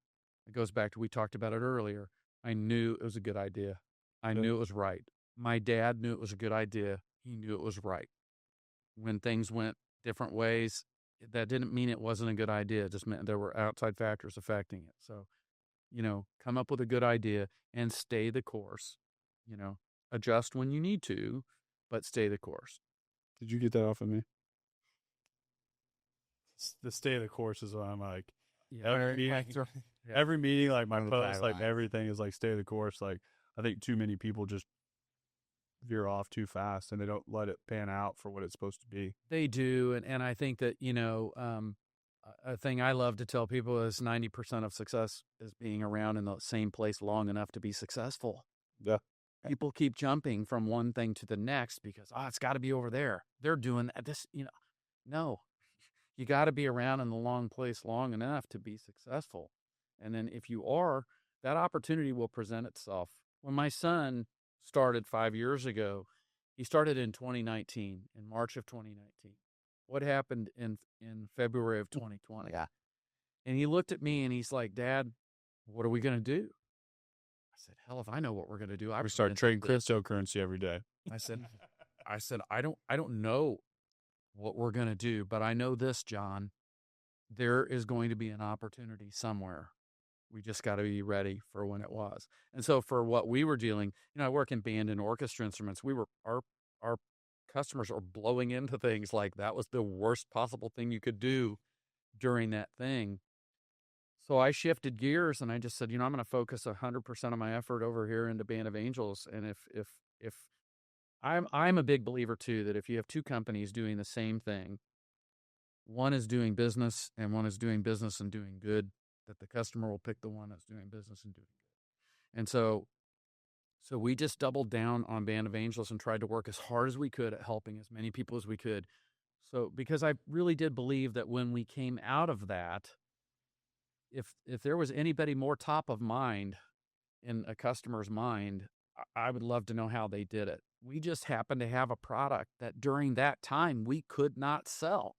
it goes back to, we talked about it earlier. I knew it was a good idea. I knew it was right. My dad knew it was a good idea. He knew it was right. When things went different ways, that didn't mean it wasn't a good idea. It just meant there were outside factors affecting it. So, come up with a good idea and stay the course. Adjust when you need to, but stay the course. Did you get that off of me? The stay the course is what I'm like. Every meeting, like my post, like everything is like stay the course. Like I think too many people just veer off too fast and they don't let it pan out for what it's supposed to be. They do, and I think that a thing I love to tell people is 90% of success is being around in the same place long enough to be successful. Yeah. People keep jumping from one thing to the next because, it's got to be over there. They're doing this, No, you got to be around in the long place long enough to be successful. And then if you are, that opportunity will present itself. When my son started 5 years ago, he started in 2019, in March of 2019. What happened in February of 2020? Yeah. And he looked at me and he's like, Dad, what are we going to do? I said, hell, if I know what we're going to do, we start trading cryptocurrency every day. I said, I don't know what we're going to do, but I know this, John, there is going to be an opportunity somewhere. We just got to be ready for when it was. And so for what we were dealing, I work in band and orchestra instruments. Our customers are blowing into things like that was the worst possible thing you could do during that thing. So I shifted gears and I just said, I'm going to focus 100% of my effort over here into Band of Angels. And if I'm a big believer too, that if you have two companies doing the same thing, one is doing business and one is doing business and doing good, that the customer will pick the one that's doing business and doing good. And so we just doubled down on Band of Angels and tried to work as hard as we could at helping as many people as we could. So because I really did believe that when we came out of that, if there was anybody more top of mind in a customer's mind, I would love to know how they did it. We just happened to have a product that during that time we could not sell.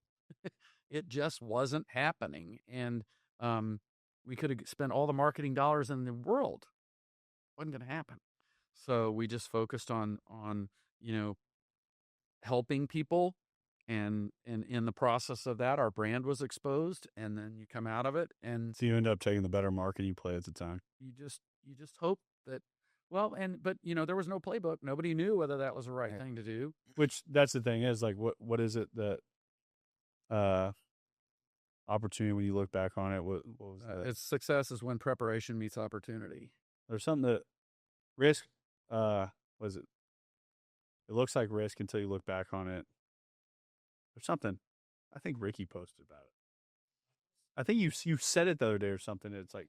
It just wasn't happening. And we could have spent all the marketing dollars in the world. It wasn't going to happen. So we just focused on helping people. And in the process of that, our brand was exposed, and then you come out of it, and so you end up taking the better marketing play at the time. You just hope that, but there was no playbook. Nobody knew whether that was the right thing to do. Which that's the thing is like, what is it that opportunity when you look back on it? What was that? It's success is when preparation meets opportunity. There's something that risk. Was it? It looks like risk until you look back on it. Or something. I think Ricky posted about it. I think you said it the other day or something. It's like,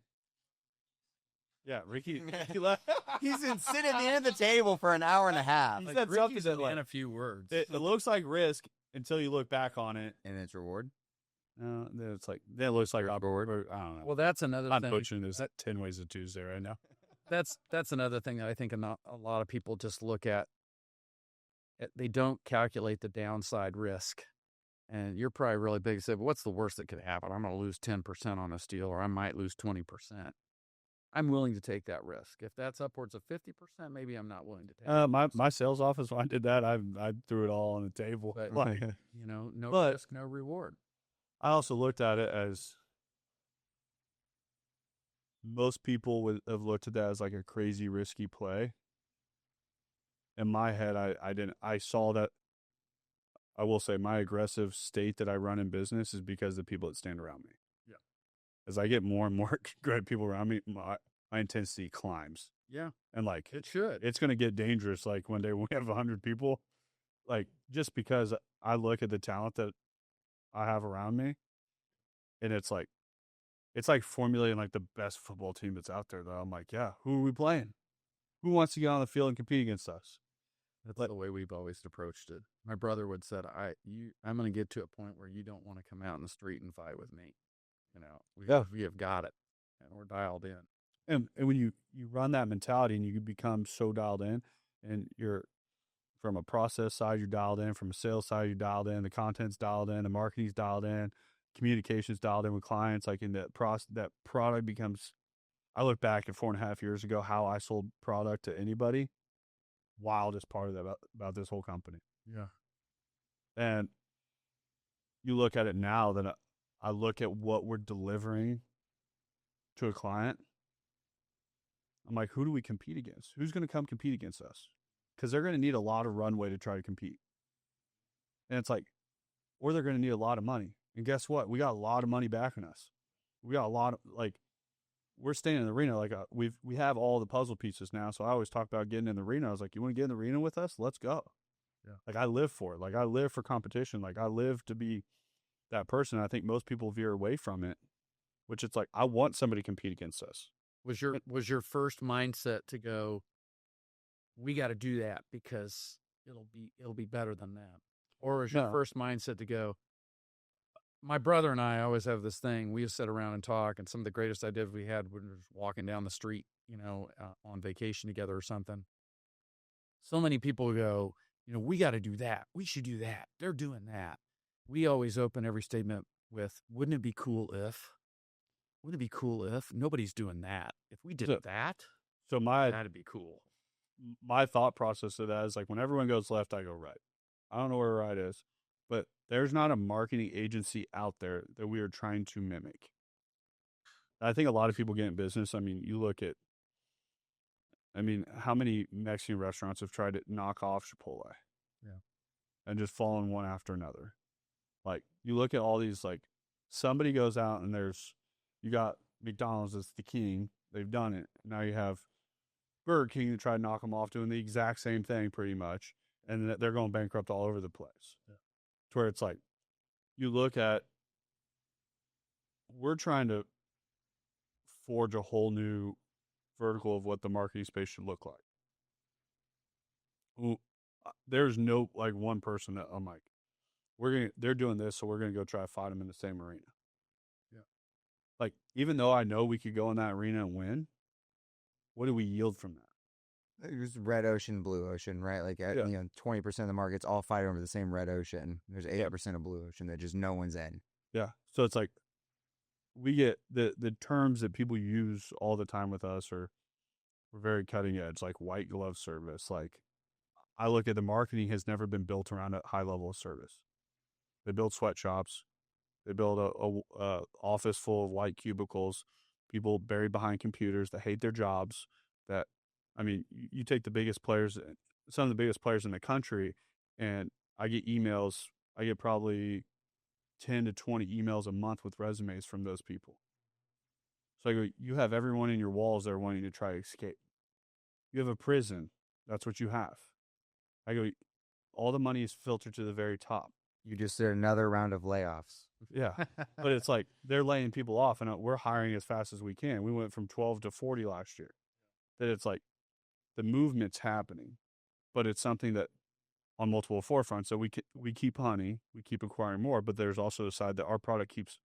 yeah, Ricky left. He's been sitting at the end of the table for an hour and a half. He said something that in a few words. It looks like risk until you look back on it, and it's reward. No, it's like it looks like reward. I don't know. Well, that's another thing. I'm coaching this 10 ways to Tuesday right now. That's another thing that I think a lot of people just look at. They don't calculate the downside risk. And you're probably really big. Said, what's the worst that could happen? I'm going to lose 10% on a deal, or I might lose 20%. I'm willing to take that risk. If that's upwards of 50%, maybe I'm not willing to take it. My sales office, when I did that, I threw it all on the table. But, no risk, no reward. I also looked at it as most people would have looked at that as like a crazy, risky play. In my head, I didn't. I saw that. I will say my aggressive state that I run in business is because of the people that stand around me. Yeah. As I get more and more great people around me, my intensity climbs. Yeah. And like it should. It's going to get dangerous. Like one day when we have 100 people, like, just because I look at the talent that I have around me, and it's like formulating like the best football team that's out there. Though I'm like, yeah, who are we playing? Who wants to get on the field and compete against us? That's the way we've always approached it. My brother would said, I'm going to get to a point where you don't want to come out in the street and fight with me. You know, we have got it, and we're dialed in. And when you run that mentality and you become so dialed in, and you're from a process side, you're dialed in, from a sales side, you're dialed in, the content's dialed in, the marketing's dialed in, communication's dialed in with clients, like in that process, that product becomes, I look back at 4.5 years ago, how I sold product to anybody, wildest part of that about this whole company. Yeah. And you look at it now, that I look at what we're delivering to a client. I'm like, who do we compete against? Who's going to come compete against us? Because they're going to need a lot of runway to try to compete. And it's like, or they're going to need a lot of money. And guess what? We got a lot of money backing us. We got a lot of, like, we're staying in the arena. Like, we have all the puzzle pieces now. So I always talk about getting in the arena. I was like, you want to get in the arena with us? Let's go. Yeah. Like, I live for it. Like, I live for competition. Like, I live to be that person. I think most people veer away from it, which it's like, I want somebody to compete against us. Was your first mindset to go, we got to do that because it'll be better than that? Or was your first mindset to go, my brother and I always have this thing, we just sit around and talk, and some of the greatest ideas we had when we were walking down the street, on vacation together or something. So many people go, we got to do that. We should do that. They're doing that. We always open every statement with, wouldn't it be cool if? Wouldn't it be cool if? Nobody's doing that. If we did that, so that'd be cool. My thought process of that is like, when everyone goes left, I go right. I don't know where right is, but there's not a marketing agency out there that we are trying to mimic. I think a lot of people get in business. I mean, you look at, how many Mexican restaurants have tried to knock off Chipotle? Yeah. And just fallen one after another. Like, you look at all these, like, somebody goes out and you got McDonald's as the king. They've done it. Now you have Burger King to try to knock them off doing the exact same thing pretty much. And they're going bankrupt all over the place. Yeah. To where it's like, you look at, we're trying to forge a whole new vertical of what the marketing space should look like. There's no, like, one person that I'm like, they're doing this, so we're going to go try to fight them in the same arena. Yeah. Like, even though I know we could go in that arena and win, what do we yield from that? There's red ocean, blue ocean, right? Like, 20% of the markets all fight over the same red ocean. There's 80% of blue ocean that just no one's in. Yeah. So it's like, we get the terms that people use all the time with us we're very cutting edge, like white glove service. Like, I look at the marketing has never been built around a high level of service. They build sweatshops. They build a office full of white cubicles, people buried behind computers that hate their jobs. That, you take the biggest players, some of the biggest players in the country, and I get emails. I get probably 10 to 20 emails a month with resumes from those people. So I go, you have everyone in your walls there wanting to try to escape. You have a prison. That's what you have. I go, all the money is filtered to the very top. You just did another round of layoffs. Yeah. But it's like, they're laying people off, and we're hiring as fast as we can. We went from 12 to 40 last year. That it's like, the movement's happening, but it's something that on multiple forefronts. So we keep hunting, we keep acquiring more, but there's also a side that our product keeps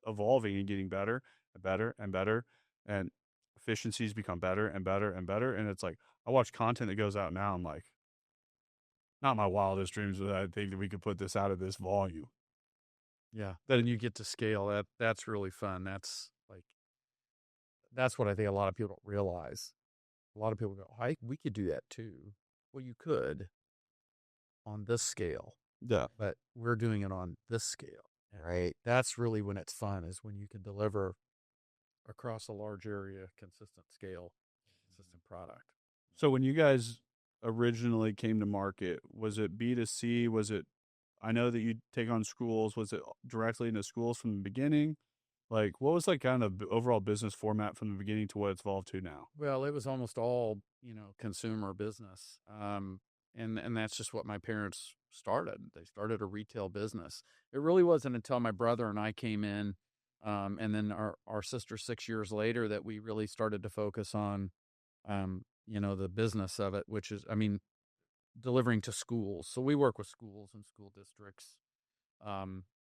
evolving and getting better and better and better, and efficiencies become better and better and better. And it's like, I watch content that goes out now. I'm like, not my wildest dreams, but I think that we could put this out of this volume. Yeah. Then you get to scale. That's really fun. That's what I think a lot of people don't realize. A lot of people go, we could do that too. Well, you could on this scale. Yeah. But we're doing it on this scale. Right. That's really when it's fun, is when you can deliver across a large area, consistent scale, consistent product. So when you guys originally came to market, was it B2C? Was it, I know that you take on schools. Was it directly into schools from the beginning? Like, what was like kind of the overall business format from the beginning to what it's evolved to now? Well, it was almost all, consumer business. and that's just what my parents started. They started a retail business. It really wasn't until my brother and I came in, and then our sister 6 years later, that we really started to focus on, the business of it, which is, delivering to schools. So we work with schools and school districts.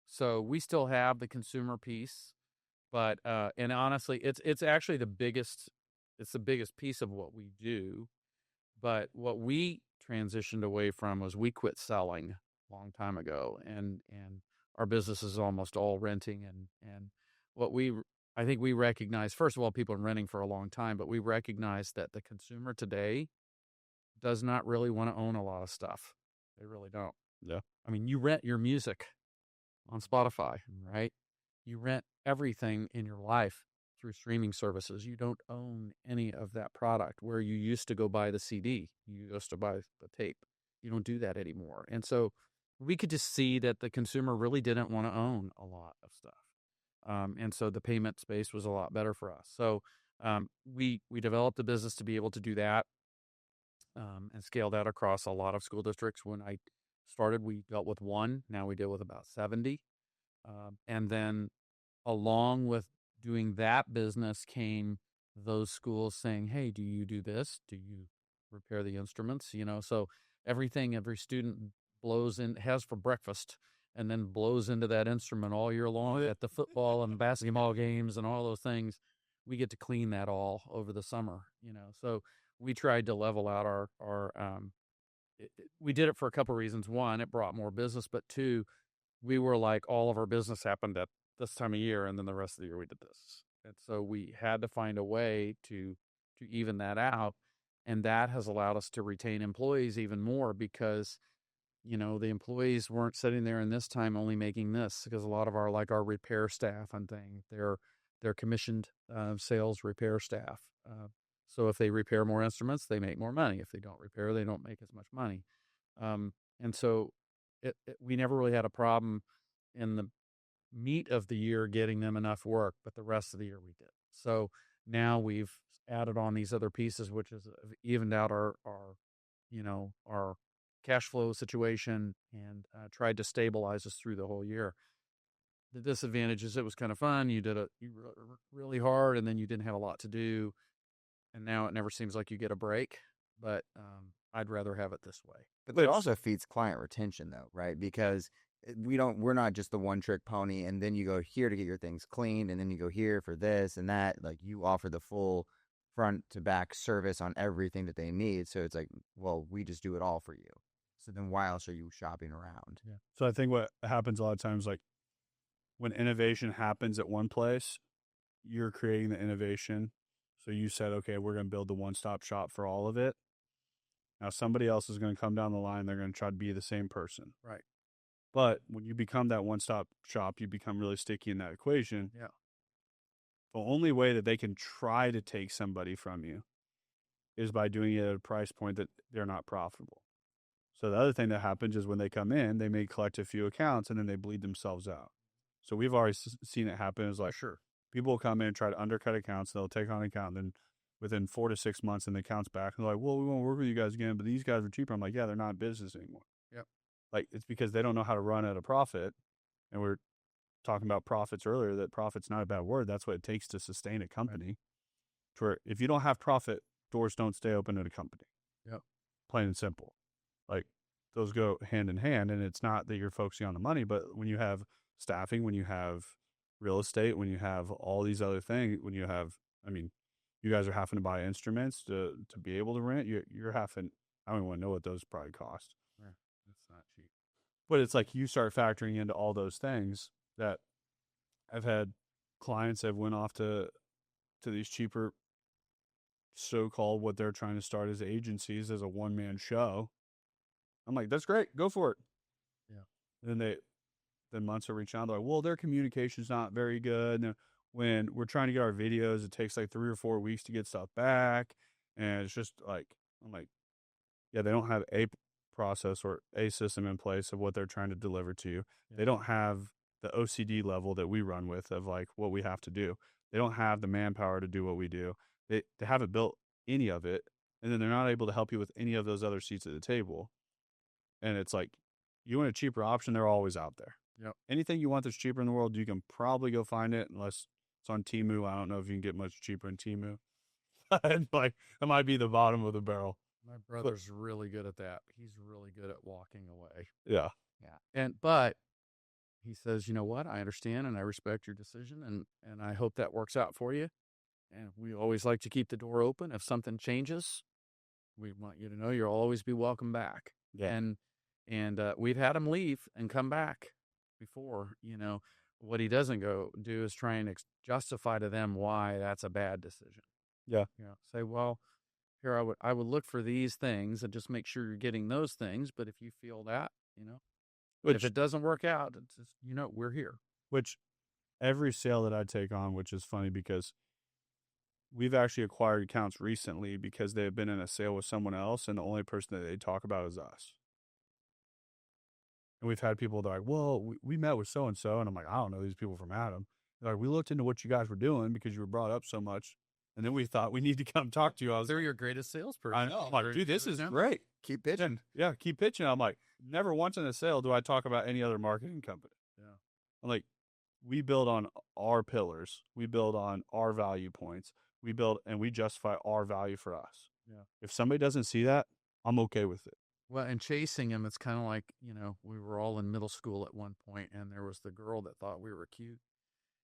So we still have the consumer piece, but and honestly, it's actually the biggest. It's the biggest piece of what we do. But what we transitioned away from was we quit selling a long time ago, and our business is almost all renting. And what I think we recognize, first of all, people have been renting for a long time, but we recognize that the consumer today does not really want to own a lot of stuff. They really don't. Yeah. You rent your music on Spotify, right? You rent everything in your life through streaming services. You don't own any of that product, where you used to go buy the CD. You used to buy the tape. You don't do that anymore. And so we could just see that the consumer really didn't want to own a lot of stuff. And so the payment space was a lot better for us. So we developed a business to be able to do that, and scale that across a lot of school districts. When I started, we dealt with one. Now we deal with about 70. And then along with doing that business came those schools saying, hey, do you do this? Do you repair the instruments? So every student has for breakfast, and then blows into that instrument all year long at the football and basketball games and all those things. We get to clean that all over the summer, So we tried to level out we did it for a couple of reasons. One, it brought more business, but two, we were like, all of our business happened at this time of year, and then the rest of the year we did this. And so we had to find a way to even that out. And that has allowed us to retain employees even more, because, the employees weren't sitting there in this time only making this, because a lot of our repair staff and things, they're commissioned sales repair staff. So if they repair more instruments, they make more money. If they don't repair, they don't make as much money. And so we never really had a problem in the meat of the year getting them enough work, but the rest of the year we did. So now we've added on these other pieces, which has evened out our cash flow situation, and tried to stabilize us through the whole year. The disadvantage is, it was kind of fun. You really hard, and then you didn't have a lot to do. And now it never seems like you get a break, but I'd rather have it this way. But it also feeds client retention, though, right? Because we're not just the one trick pony, and then you go here to get your things cleaned, and then you go here for this and that. Like, you offer the full front to back service on everything that they need. So it's like, well, we just do it all for you. So then why else are you shopping around? Yeah. So I think what happens a lot of times, like when innovation happens at one place, you're creating the innovation. So you said, okay, we're going to build the one-stop shop for all of it. Now somebody else is going to come down the line. They're going to try to be the same person. Right. But when you become that one-stop shop, you become really sticky in that equation. Yeah. The only way that they can try to take somebody from you is by doing it at a price point that they're not profitable. So the other thing that happens is when they come in, they may collect a few accounts and then they bleed themselves out. So we've already seen it happen. It's like, sure, people will come in and try to undercut accounts. They'll take on an account, and then within 4 to 6 months, and the account's back. And they're like, well, we won't work with you guys again, but these guys are cheaper. I'm like, yeah, they're not in business anymore. Yep. Like, it's because they don't know how to run at a profit. And we're talking about profits earlier, that profit's not a bad word. That's what it takes to sustain a company. Right. To where if you don't have profit, doors don't stay open at a company. Yep. Plain and simple. Like, those go hand in hand. And it's not that you're focusing on the money, but when you have staffing, when you have real estate, when you have all these other things, when you have, you guys are having to buy instruments to be able to rent, you're having, I don't even want to know what those probably cost. Yeah, it's not cheap. But it's like you start factoring into all those things. That I've had clients that went off to these cheaper, so-called, what they're trying to start as agencies, as a one-man show. I'm like, that's great, go for it. Yeah. And then months are reaching out, they're like, well, their communication's not very good. And when we're trying to get our videos, it takes like 3 or 4 weeks to get stuff back. And it's just like, I'm like, yeah, they don't have a process or a system in place of what they're trying to deliver to you. Yeah. They don't have the OCD level that we run with of like what we have to do. They don't have the manpower to do what we do. They haven't built any of it. And then they're not able to help you with any of those other seats at the table. And it's like, you want a cheaper option, they're always out there. Yep. Anything you want that's cheaper in the world, you can probably go find it, unless it's on Temu. I don't know if you can get much cheaper in Temu. Like, it might be the bottom of the barrel. My brother's really good at that. He's really good at walking away. Yeah. But he says, you know what? I understand and I respect your decision, and I hope that works out for you. And we always like to keep the door open. If something changes, we want you to know you'll always be welcome back. Yeah. And we've had him leave and come back before. What he doesn't go do is try and justify to them why that's a bad decision. Yeah. Say, well, here I would look for these things and just make sure you're getting those things. But if you feel that, if it doesn't work out, it's just, we're here. Which every sale that I take on, which is funny because we've actually acquired accounts recently because they have been in a sale with someone else, and the only person that they talk about is us. And we've had people that are like, well, we met with so-and-so, and I'm like, I don't know these people from Adam. They're like, we looked into what you guys were doing because you were brought up so much, and then we thought we need to come talk to you. They're your greatest salesperson. I know. I'm like, dude, this is Great. Keep pitching. Yeah, keep pitching. I'm like, never once in a sale do I talk about any other marketing company. Yeah. I'm like, we build on our pillars. We build on our value points. We build and we justify our value for us. Yeah. If somebody doesn't see that, I'm okay with it. Well, and chasing him, it's kind of like, we were all in middle school at one point, and there was the girl that thought we were cute,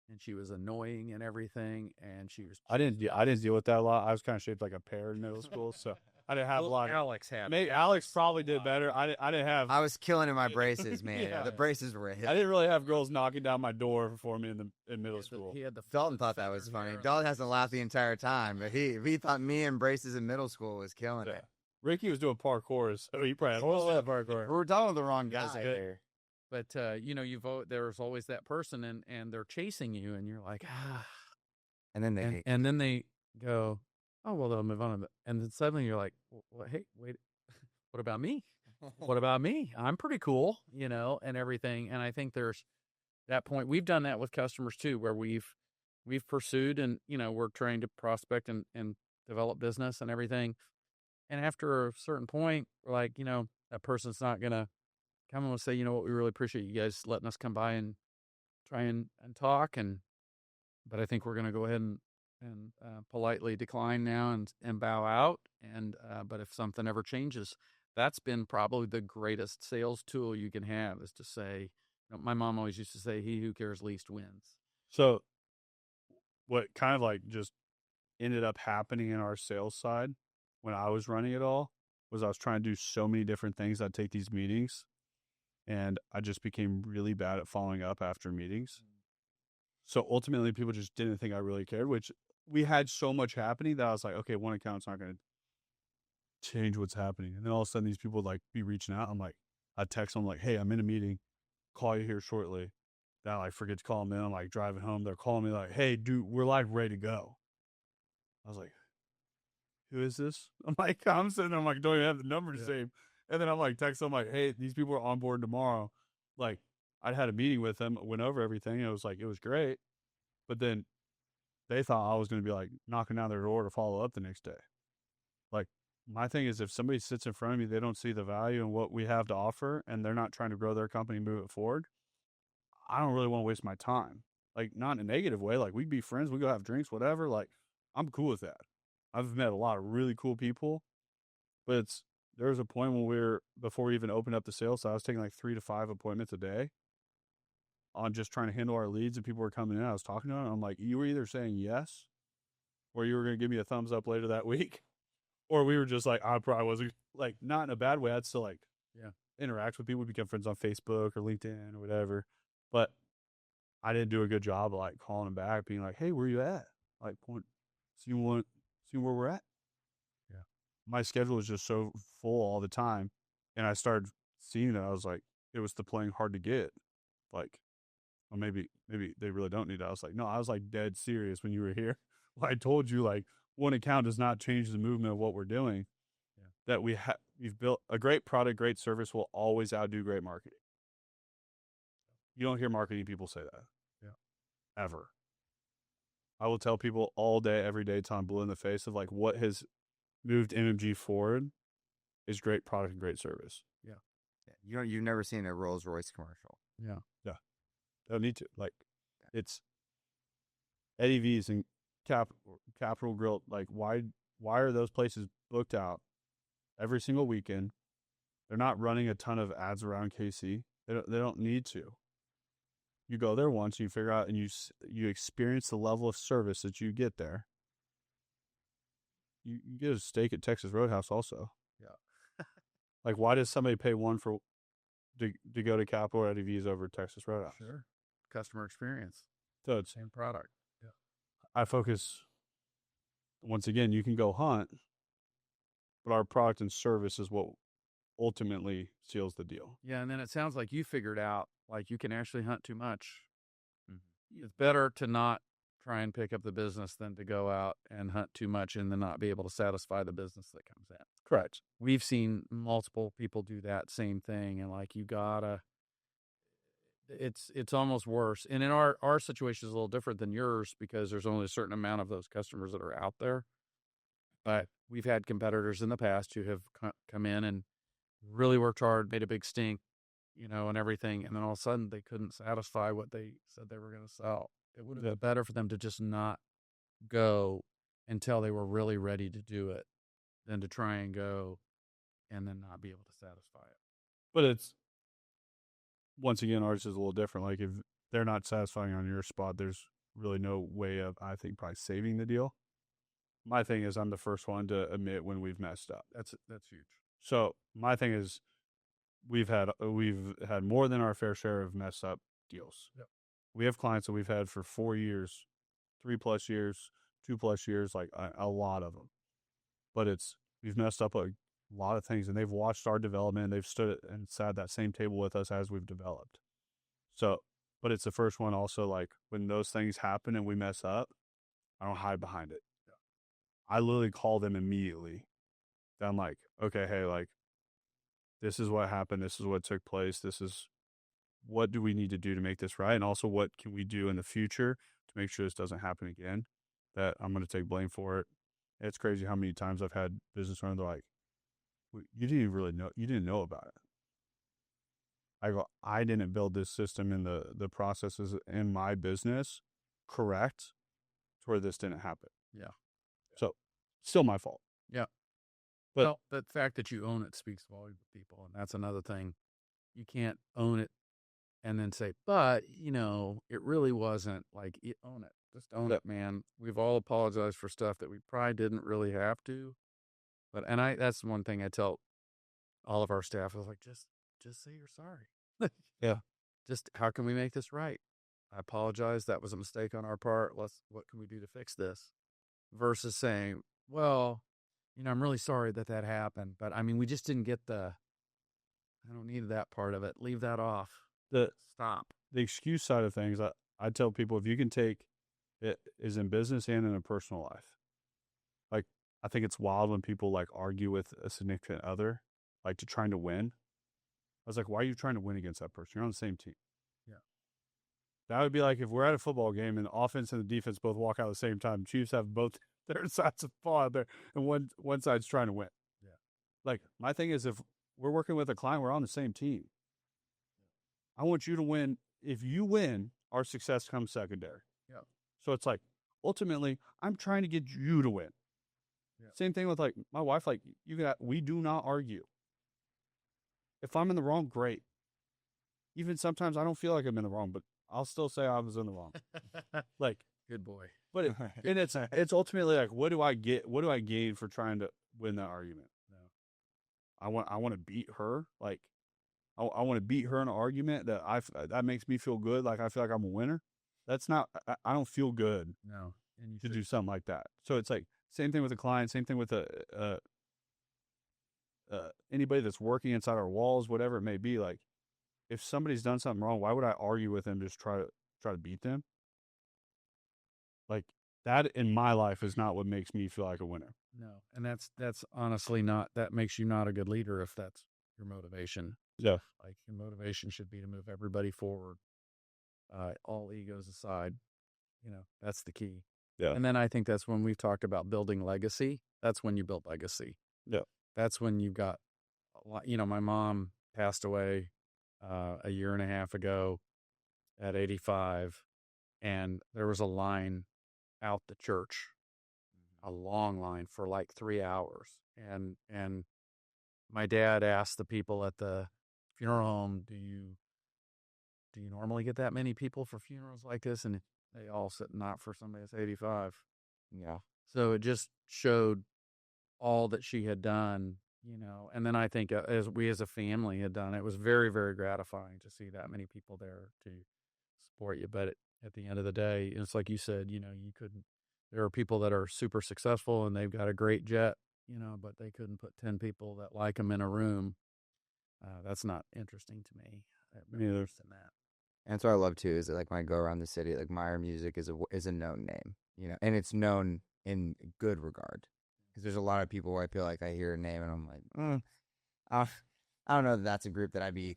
and she was annoying and everything, and she was. I didn't deal with that a lot. I was kind of shaped like a pear in middle school, so I didn't have a lot. Alex had. Maybe Alex probably did better. I didn't have. I was killing in my braces, man. Yeah. The braces were hit. I didn't really have girls knocking down my door for me in middle school. He had the Dalton thought that was funny. Dalton hasn't laughed the entire time, but he thought me and braces in middle school was killing it. Ricky was doing parkour, so he probably had parkour. We're talking to the wrong guy there. But there's always that person, and they're chasing you, and you're like, ah. And then they and then they go, oh well, they'll move on. And then suddenly you're like, well, hey, wait, what about me? What about me? I'm pretty cool, and everything. And I think there's that point. We've done that with customers too, where we've pursued and we're trying to prospect and develop business and everything. And after a certain point, we're like, that person's not going to come and say, what, we really appreciate you guys letting us come by and try and talk. But I think we're going to go ahead and politely decline now and bow out. But if something ever changes, that's been probably the greatest sales tool you can have, is to say, my mom always used to say, he who cares least wins. So what kind of like just ended up happening in our sales side when I was running it all was I was trying to do so many different things. I'd take these meetings and I just became really bad at following up after meetings. So ultimately people just didn't think I really cared, which we had so much happening that I was like, okay, one account's not going to change what's happening. And then all of a sudden these people would like be reaching out. I'm like, I text them like, hey, I'm in a meeting, call you here shortly. Then I like forget to call them in. I'm like driving home. They're calling me like, hey, dude, we're like ready to go. I was like, who is this? I'm like, I'm sitting there, I'm like, don't even have the number saved. And then I'm like, text them like, hey, these people are on board tomorrow. Like, I'd had a meeting with them, went over everything. And it was like, it was great. But then they thought I was going to be like knocking down their door to follow up the next day. Like, my thing is, if somebody sits in front of me, they don't see the value in what we have to offer, and they're not trying to grow their company and move it forward, I don't really want to waste my time. Like, not in a negative way. Like, we'd be friends, we go have drinks, whatever. Like, I'm cool with that. I've met a lot of really cool people, but there was a point when before we even opened up the sales, I was taking like 3 to 5 appointments a day on just trying to handle our leads, and people were coming in. I was talking to them. I'm like, you were either saying yes, or you were going to give me a thumbs up later that week, or we were just like, I probably wasn't, like, not in a bad way. I'd still like interact with people, become friends on Facebook or LinkedIn or whatever. But I didn't do a good job of like calling them back, being like, hey, where you at? Like, see where we're at. Yeah. My schedule was just so full all the time. And I started seeing that. I was like, it was the playing hard to get. Like, well, maybe they really don't need that. I was like, no, I was like dead serious when you were here. Well, I told you, like, one account does not change the movement of what we're doing. Yeah. That we've built a great product, great service will always outdo great marketing. You don't hear marketing people say that. Yeah. Ever. I will tell people all day, every day, till I'm blue in the face of like what has moved MMG forward is great product and great service. Yeah. You've never seen a Rolls Royce commercial. Yeah. They don't need to. Like, it's Eddie V's and Capital Grill. Like, why are those places booked out every single weekend? They're not running a ton of ads around KC. They don't need to. You go there once, you figure out, and you experience the level of service that you get there. You get a steak at Texas Roadhouse also. Yeah. Like, why does somebody pay one to go to Capital or Eddie V's over Texas Roadhouse? Sure. Customer experience. So it's, Same product. Yeah. I focus, once again, you can go hunt, but our product and service is what ultimately seals the deal. Yeah, and then it sounds like you figured out, like, you can actually hunt too much. Mm-hmm. It's better to not try and pick up the business than to go out and hunt too much and then not be able to satisfy the business that comes in. Correct. We've seen multiple people do that same thing, and like, you gotta, it's almost worse. And in our situation is a little different than yours because there's only a certain amount of those customers that are out there. But we've had competitors in the past who have come in and really worked hard, made a big stink, and everything. And then all of a sudden they couldn't satisfy what they said they were going to sell. It would have been better for them to just not go until they were really ready to do it than to try and go and then not be able to satisfy it. But it's, once again, ours is a little different. Like, if they're not satisfying on your spot, there's really no way of, I think, probably saving the deal. My thing is, I'm the first one to admit when we've messed up. That's huge. So my thing is, we've had more than our fair share of messed up deals. Yep. We have clients that we've had for 4 years, 3+ years, 2+ years, like a lot of them. But we've messed up a lot of things, and they've watched our development. They've stood and sat at that same table with us as we've developed. So, but it's the first one also, like, when those things happen and we mess up, I don't hide behind it. Yeah. I literally call them immediately. I'm like, okay, hey, like, this is what happened. This is what took place. This is what do we need to do to make this right? And also, what can we do in the future to make sure this doesn't happen again? That I'm going to take blame for it. It's crazy how many times I've had business owners like, you didn't even really know. You didn't know about it. I go, I didn't build this system in the processes in my business correct to where this didn't happen. Yeah. So, still my fault. Yeah. But, well, the fact that you own it speaks volumes to people, and that's another thing. You can't own it and then say, but, it really wasn't. Like, you own it. Just own it, man. We've all apologized for stuff that we probably didn't really have to. But, that's one thing I tell all of our staff. I was like, just say you're sorry. Yeah. Just, how can we make this right? I apologize. That was a mistake on our part. What can we do to fix this? Versus saying, well, I'm really sorry that happened, but we just didn't get I don't need that part of it. Leave that off. Stop. The excuse side of things, I tell people, if you can take it, is in business and in a personal life. Like, I think it's wild when people like argue with a significant other, like to trying to win. I was like, why are you trying to win against that person? You're on the same team. Yeah. That would be like if we're at a football game and the offense and the defense both walk out at the same time. Chiefs have both their sides of the ball out there, and one side's trying to win. Yeah. Like, my thing is, if we're working with a client, we're on the same team. I want you to win. If you win, our success comes secondary. Yeah. So it's like, ultimately, I'm trying to get you to win. Yeah. Same thing with like my wife. Like, we do not argue. If I'm in the wrong, great. Even sometimes I don't feel like I'm in the wrong, but I'll still say I was in the wrong. Like, good boy. But and it's ultimately like, what do I get? What do I gain for trying to win that argument? No. I want to beat her. Like, I want to beat her in an argument that makes me feel good. Like, I feel like I'm a winner. That's not. I don't feel good. No. To do something like that. So it's like same thing with a client. Same thing with anybody that's working inside our walls, whatever it may be. Like, if somebody's done something wrong, why would I argue with them? Just try to beat them. Like, that in my life is not what makes me feel like a winner. No. And that's honestly not, that makes you not a good leader if that's your motivation. Yeah. Like, your motivation should be to move everybody forward. All egos aside, that's the key. Yeah. And then I think that's when we've talked about building legacy. That's when you build legacy. Yeah. That's when you've got a lot, my mom passed away a year and a half ago at 85, and there was a line out the church, a long line for like 3 hours. And my dad asked the people at the funeral home, do you normally get that many people for funerals like this? And they all said, not for somebody that's 85. Yeah. So it just showed all that she had done, and then I think as we as a family had done, it was very, very gratifying to see that many people there to support you. But at the end of the day, it's like you said, you couldn't, there are people that are super successful and they've got a great jet, but they couldn't put 10 people that like them in a room. That's not interesting to me. Me either. In that. And that's what I love too is that like when I go around the city, like Meyer Music is a known name, and it's known in good regard. Because there's a lot of people where I feel like I hear a name and I'm like, I don't know that that's a group that I'd be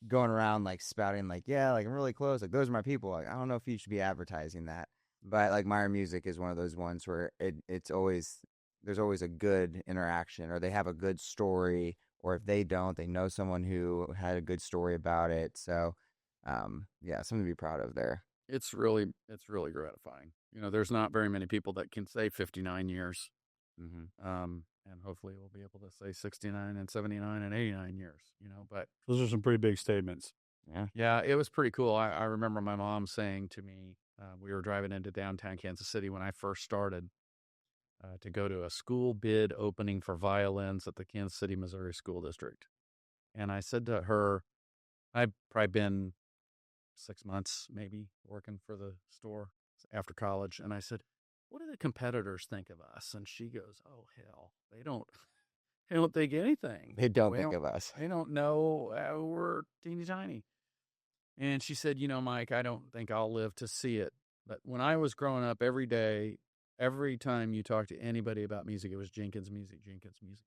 going around like spouting like, yeah, like I'm really close, like those are my people. Like I don't know if you should be advertising that, but like Meyer Music is one of those ones where it's always there's always a good interaction, or they have a good story, or if they don't, they know someone who had a good story about it. So yeah, something to be proud of there. It's really gratifying. There's not very many people that can say 59 years. And hopefully we'll be able to say 69 and 79 and 89 years, but Those are some pretty big statements. yeah, it was pretty cool. I remember my mom saying to me, we were driving into downtown Kansas City when I first started to go to a school bid opening for violins at the Kansas City, Missouri School District. And I said to her, I'd probably been 6 months maybe working for the store after college. And I said, what do the competitors think of us? And she goes, oh, hell, they don't think anything. They don't think of us. They don't know we're teeny tiny. And she said, Mike, I don't think I'll live to see it. But when I was growing up every day, every time you talked to anybody about music, it was Jenkins Music, Jenkins Music.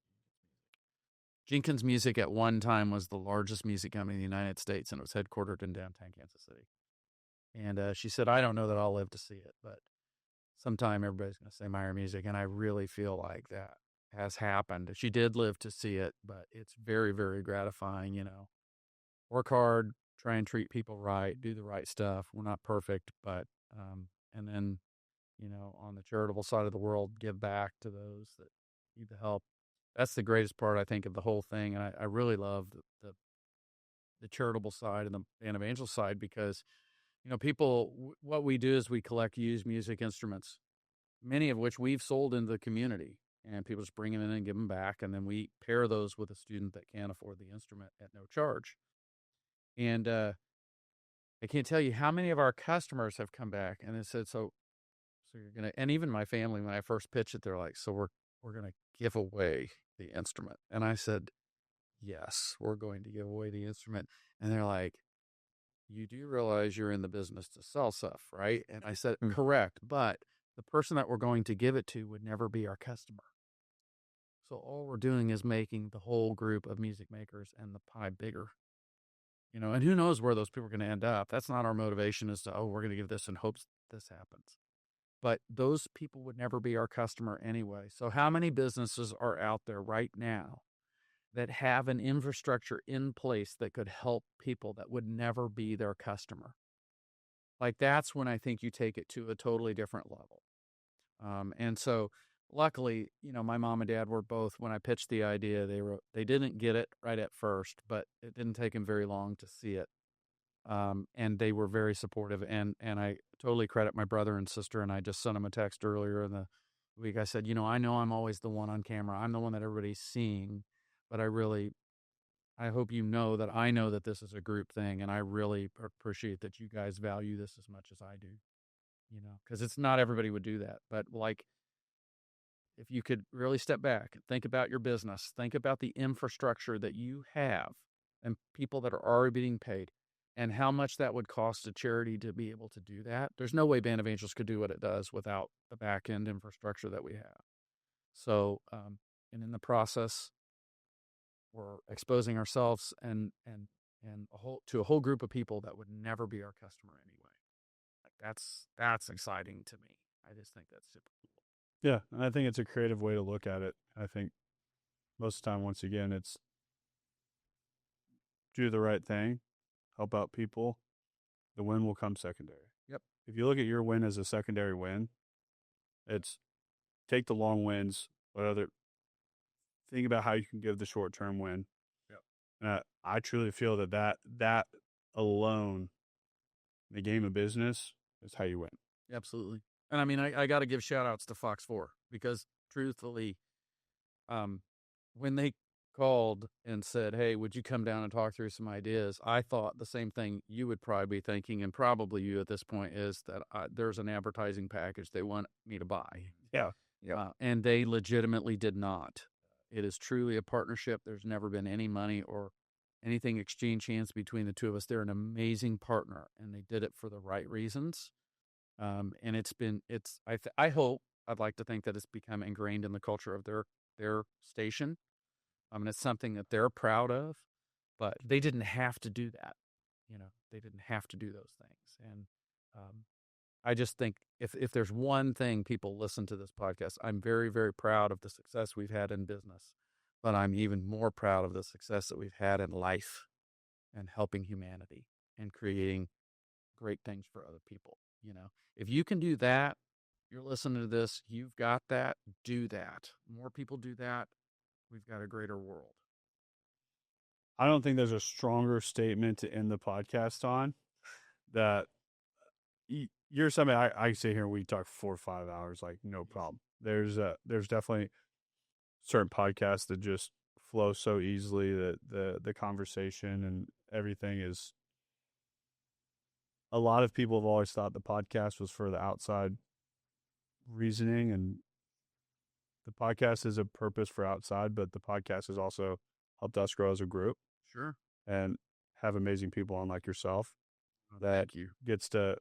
Jenkins Music at one time was the largest music company in the United States, and it was headquartered in downtown Kansas City. And she said, I don't know that I'll live to see it, but sometime everybody's going to say Meyer Music, and I really feel like that has happened. She did live to see it, but it's very, very gratifying, Work hard, try and treat people right, do the right stuff. We're not perfect, but, and then, on the charitable side of the world, give back to those that need the help. That's the greatest part, I think, of the whole thing. And I really love the charitable side and the band evangel side because, people, what we do is we collect used music instruments, many of which we've sold into the community. And people just bring them in and give them back. And then we pair those with a student that can't afford the instrument at no charge. And I can't tell you how many of our customers have come back and they said, so you're going to, and even my family, when I first pitched it, they're like, so we're going to give away the instrument. And I said, yes, we're going to give away the instrument. And they're like, you do realize you're in the business to sell stuff, right? And I said, correct. But the person that we're going to give it to would never be our customer. So all we're doing is making the whole group of music makers and the pie bigger. And who knows where those people are going to end up. That's not our motivation is to, we're going to give this in hopes this happens. But those people would never be our customer anyway. So how many businesses are out there right now that have an infrastructure in place that could help people that would never be their customer? Like that's when I think you take it to a totally different level. And so luckily, my mom and dad were both, when I pitched the idea, they didn't get it right at first, but it didn't take them very long to see it. And they were very supportive, and I totally credit my brother and sister. And I just sent them a text earlier in the week. I said, I know I'm always the one on camera. I'm the one that everybody's seeing, but I hope that I know that this is a group thing, and I really appreciate that you guys value this as much as I do, because it's not everybody would do that. But like, if you could really step back and think about your business, think about the infrastructure that you have and people that are already being paid, and how much that would cost a charity to be able to do that. There's no way Band of Angels could do what it does without the back end infrastructure that we have. So, and in the process, we're exposing ourselves and to a whole group of people that would never be our customer anyway. Like that's exciting to me. I just think that's super cool. Yeah, and I think it's a creative way to look at it. I think most of the time, once again, it's do the right thing, help out people, the win will come secondary. Yep. If you look at your win as a secondary win, it's take the long wins, think about how you can give the short term win. Yep. And I truly feel that alone, the game of business, is how you win. Absolutely. And I mean, I got to give shout outs to Fox 4 because truthfully, when they called and said, "Hey, would you come down and talk through some ideas?" I thought the same thing you would probably be thinking, and probably you at this point, is that there's an advertising package they want me to buy. Yeah. And they legitimately did not. It is truly a partnership. There's never been any money or anything exchange hands between the two of us. They're an amazing partner, and they did it for the right reasons. And I hope, I'd like to think that it's become ingrained in the culture of their station. And it's something that they're proud of, but they didn't have to do that. They didn't have to do those things. And I just think if there's one thing people listen to this podcast, I'm very, very proud of the success we've had in business, but I'm even more proud of the success that we've had in life and helping humanity and creating great things for other people. If you can do that, you're listening to this, you've got that, do that. More people do that, we've got a greater world. I don't think there's a stronger statement to end the podcast on that. You're somebody I sit here and we talk 4 or 5 hours, like no problem. There's definitely certain podcasts that just flow so easily that the conversation and everything is. A lot of people have always thought the podcast was for the outside reasoning, and the podcast is a purpose for outside, but the podcast has also helped us grow as a group. Sure. And have amazing people on like yourself Thank you. Gets to.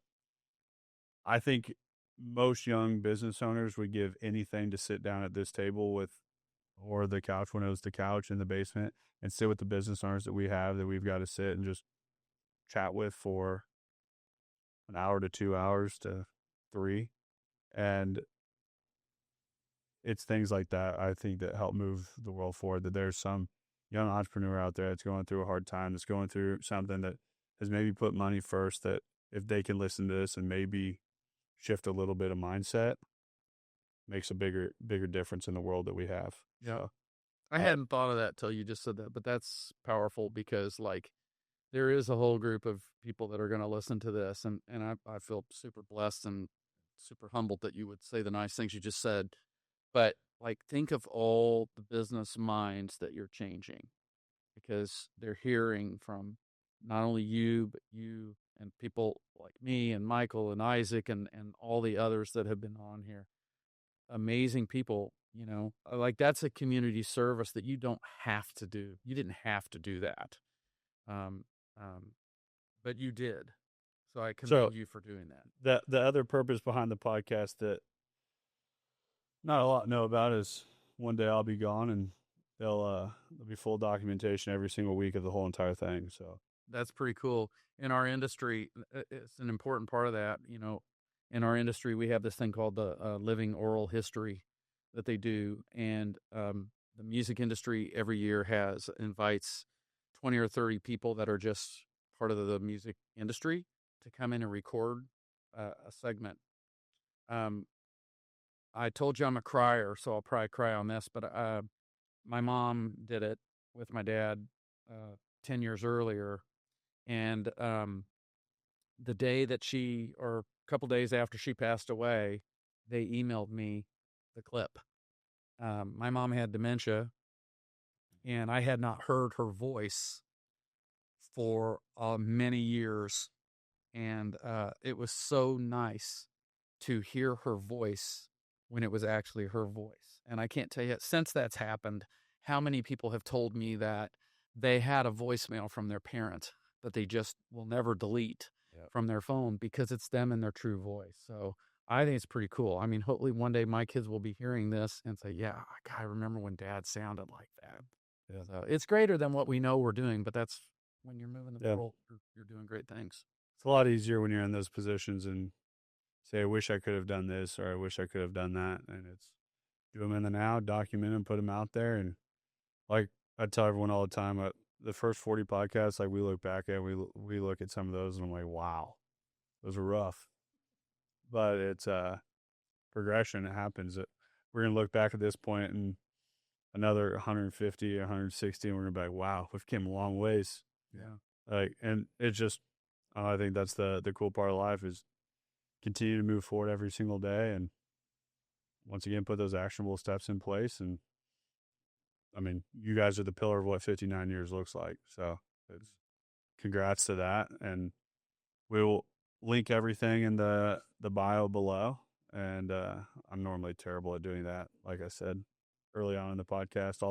I think most young business owners would give anything to sit down at this table or the couch when it was the couch in the basement, and sit with the business owners that we've got to sit and just chat with for an hour to 2 hours to 3. And it's things like that, I think, that help move the world forward, that there's some young entrepreneur out there that's going through a hard time, that's going through something that has maybe put money first, that if they can listen to this and maybe shift a little bit of mindset, makes a bigger difference in the world that we have. Yeah. So, I hadn't thought of that till you just said that, but that's powerful because there is a whole group of people that are going to listen to this. And I feel super blessed and super humbled that you would say the nice things you just said. But think of all the business minds that you're changing, because they're hearing from not only you, but you and people like me and Michael and Isaac and all the others that have been on here. Amazing people, that's a community service that you don't have to do. You didn't have to do that. But you did. So I commend you for doing that. The other purpose behind the podcast that not a lot know about is one day I'll be gone and there'll be full documentation every single week of the whole entire thing. So that's pretty cool. In our industry, it's an important part of that. In our industry, we have this thing called the living oral history that they do, and the music industry every year invites 20 or 30 people that are just part of the music industry to come in and record a segment. I told you I'm a crier, so I'll probably cry on this, but my mom did it with my dad 10 years earlier, and the day that or a couple days after she passed away, they emailed me the clip. My mom had dementia, and I had not heard her voice for many years, and it was so nice to hear her voice when it was actually her voice. And I can't tell you, since that's happened, how many people have told me that they had a voicemail from their parent that they just will never delete from their phone because it's them in their true voice. So I think it's pretty cool. I mean, hopefully one day my kids will be hearing this and say, yeah, I remember when Dad sounded like that. Yeah. So it's greater than what we know we're doing, but that's when you're moving the world, you're doing great things. It's a lot easier when you're in those positions and say, I wish I could have done this, or I wish I could have done that. And it's do them in the now, document them, put them out there. And like I tell everyone all the time, the first 40 podcasts, like we look back at, we look at some of those and I'm like, wow, those were rough. But it's progression. It happens. We're going to look back at this point and another 150, 160, and we're going to be like, wow, we've came a long ways. Yeah. Like, and it's just, I think that's the cool part of life is continue to move forward every single day. And once again, put those actionable steps in place. And I mean, you guys are the pillar of what 59 years looks like. So it's congrats to that. And we will link everything in the bio below. And I'm normally terrible at doing that. Like I said early on in the podcast,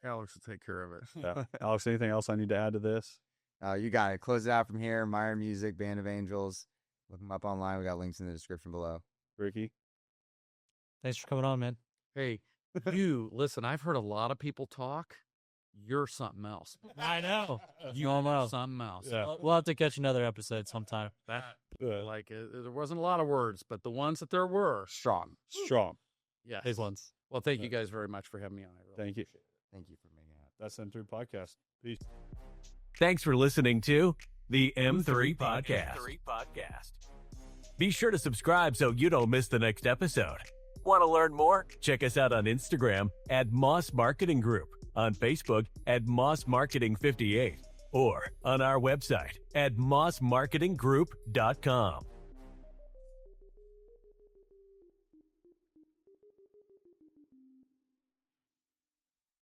Alex will take care of it. Yeah. Alex, anything else I need to add to this? You got it. Close it out from here. Meyer Music, Band of Angels. Look them up online. We got links in the description below. Ricky? Thanks for coming on, man. Hey, listen, I've heard a lot of people talk. You're something else. I know. You are something else. Yeah. We'll have to catch another episode sometime. There wasn't a lot of words, but the ones that there were, strong. Yes. These ones. Well, thank you guys very much for having me on. I really Thank you. appreciate it. Thank you for making it. That's M3 Podcast. Peace. Thanks for listening to the M3 Podcast. Be sure to subscribe so you don't miss the next episode. Want to learn more? Check us out on Instagram at Moss Marketing Group, on Facebook at Moss Marketing 58, or on our website at mossmarketinggroup.com.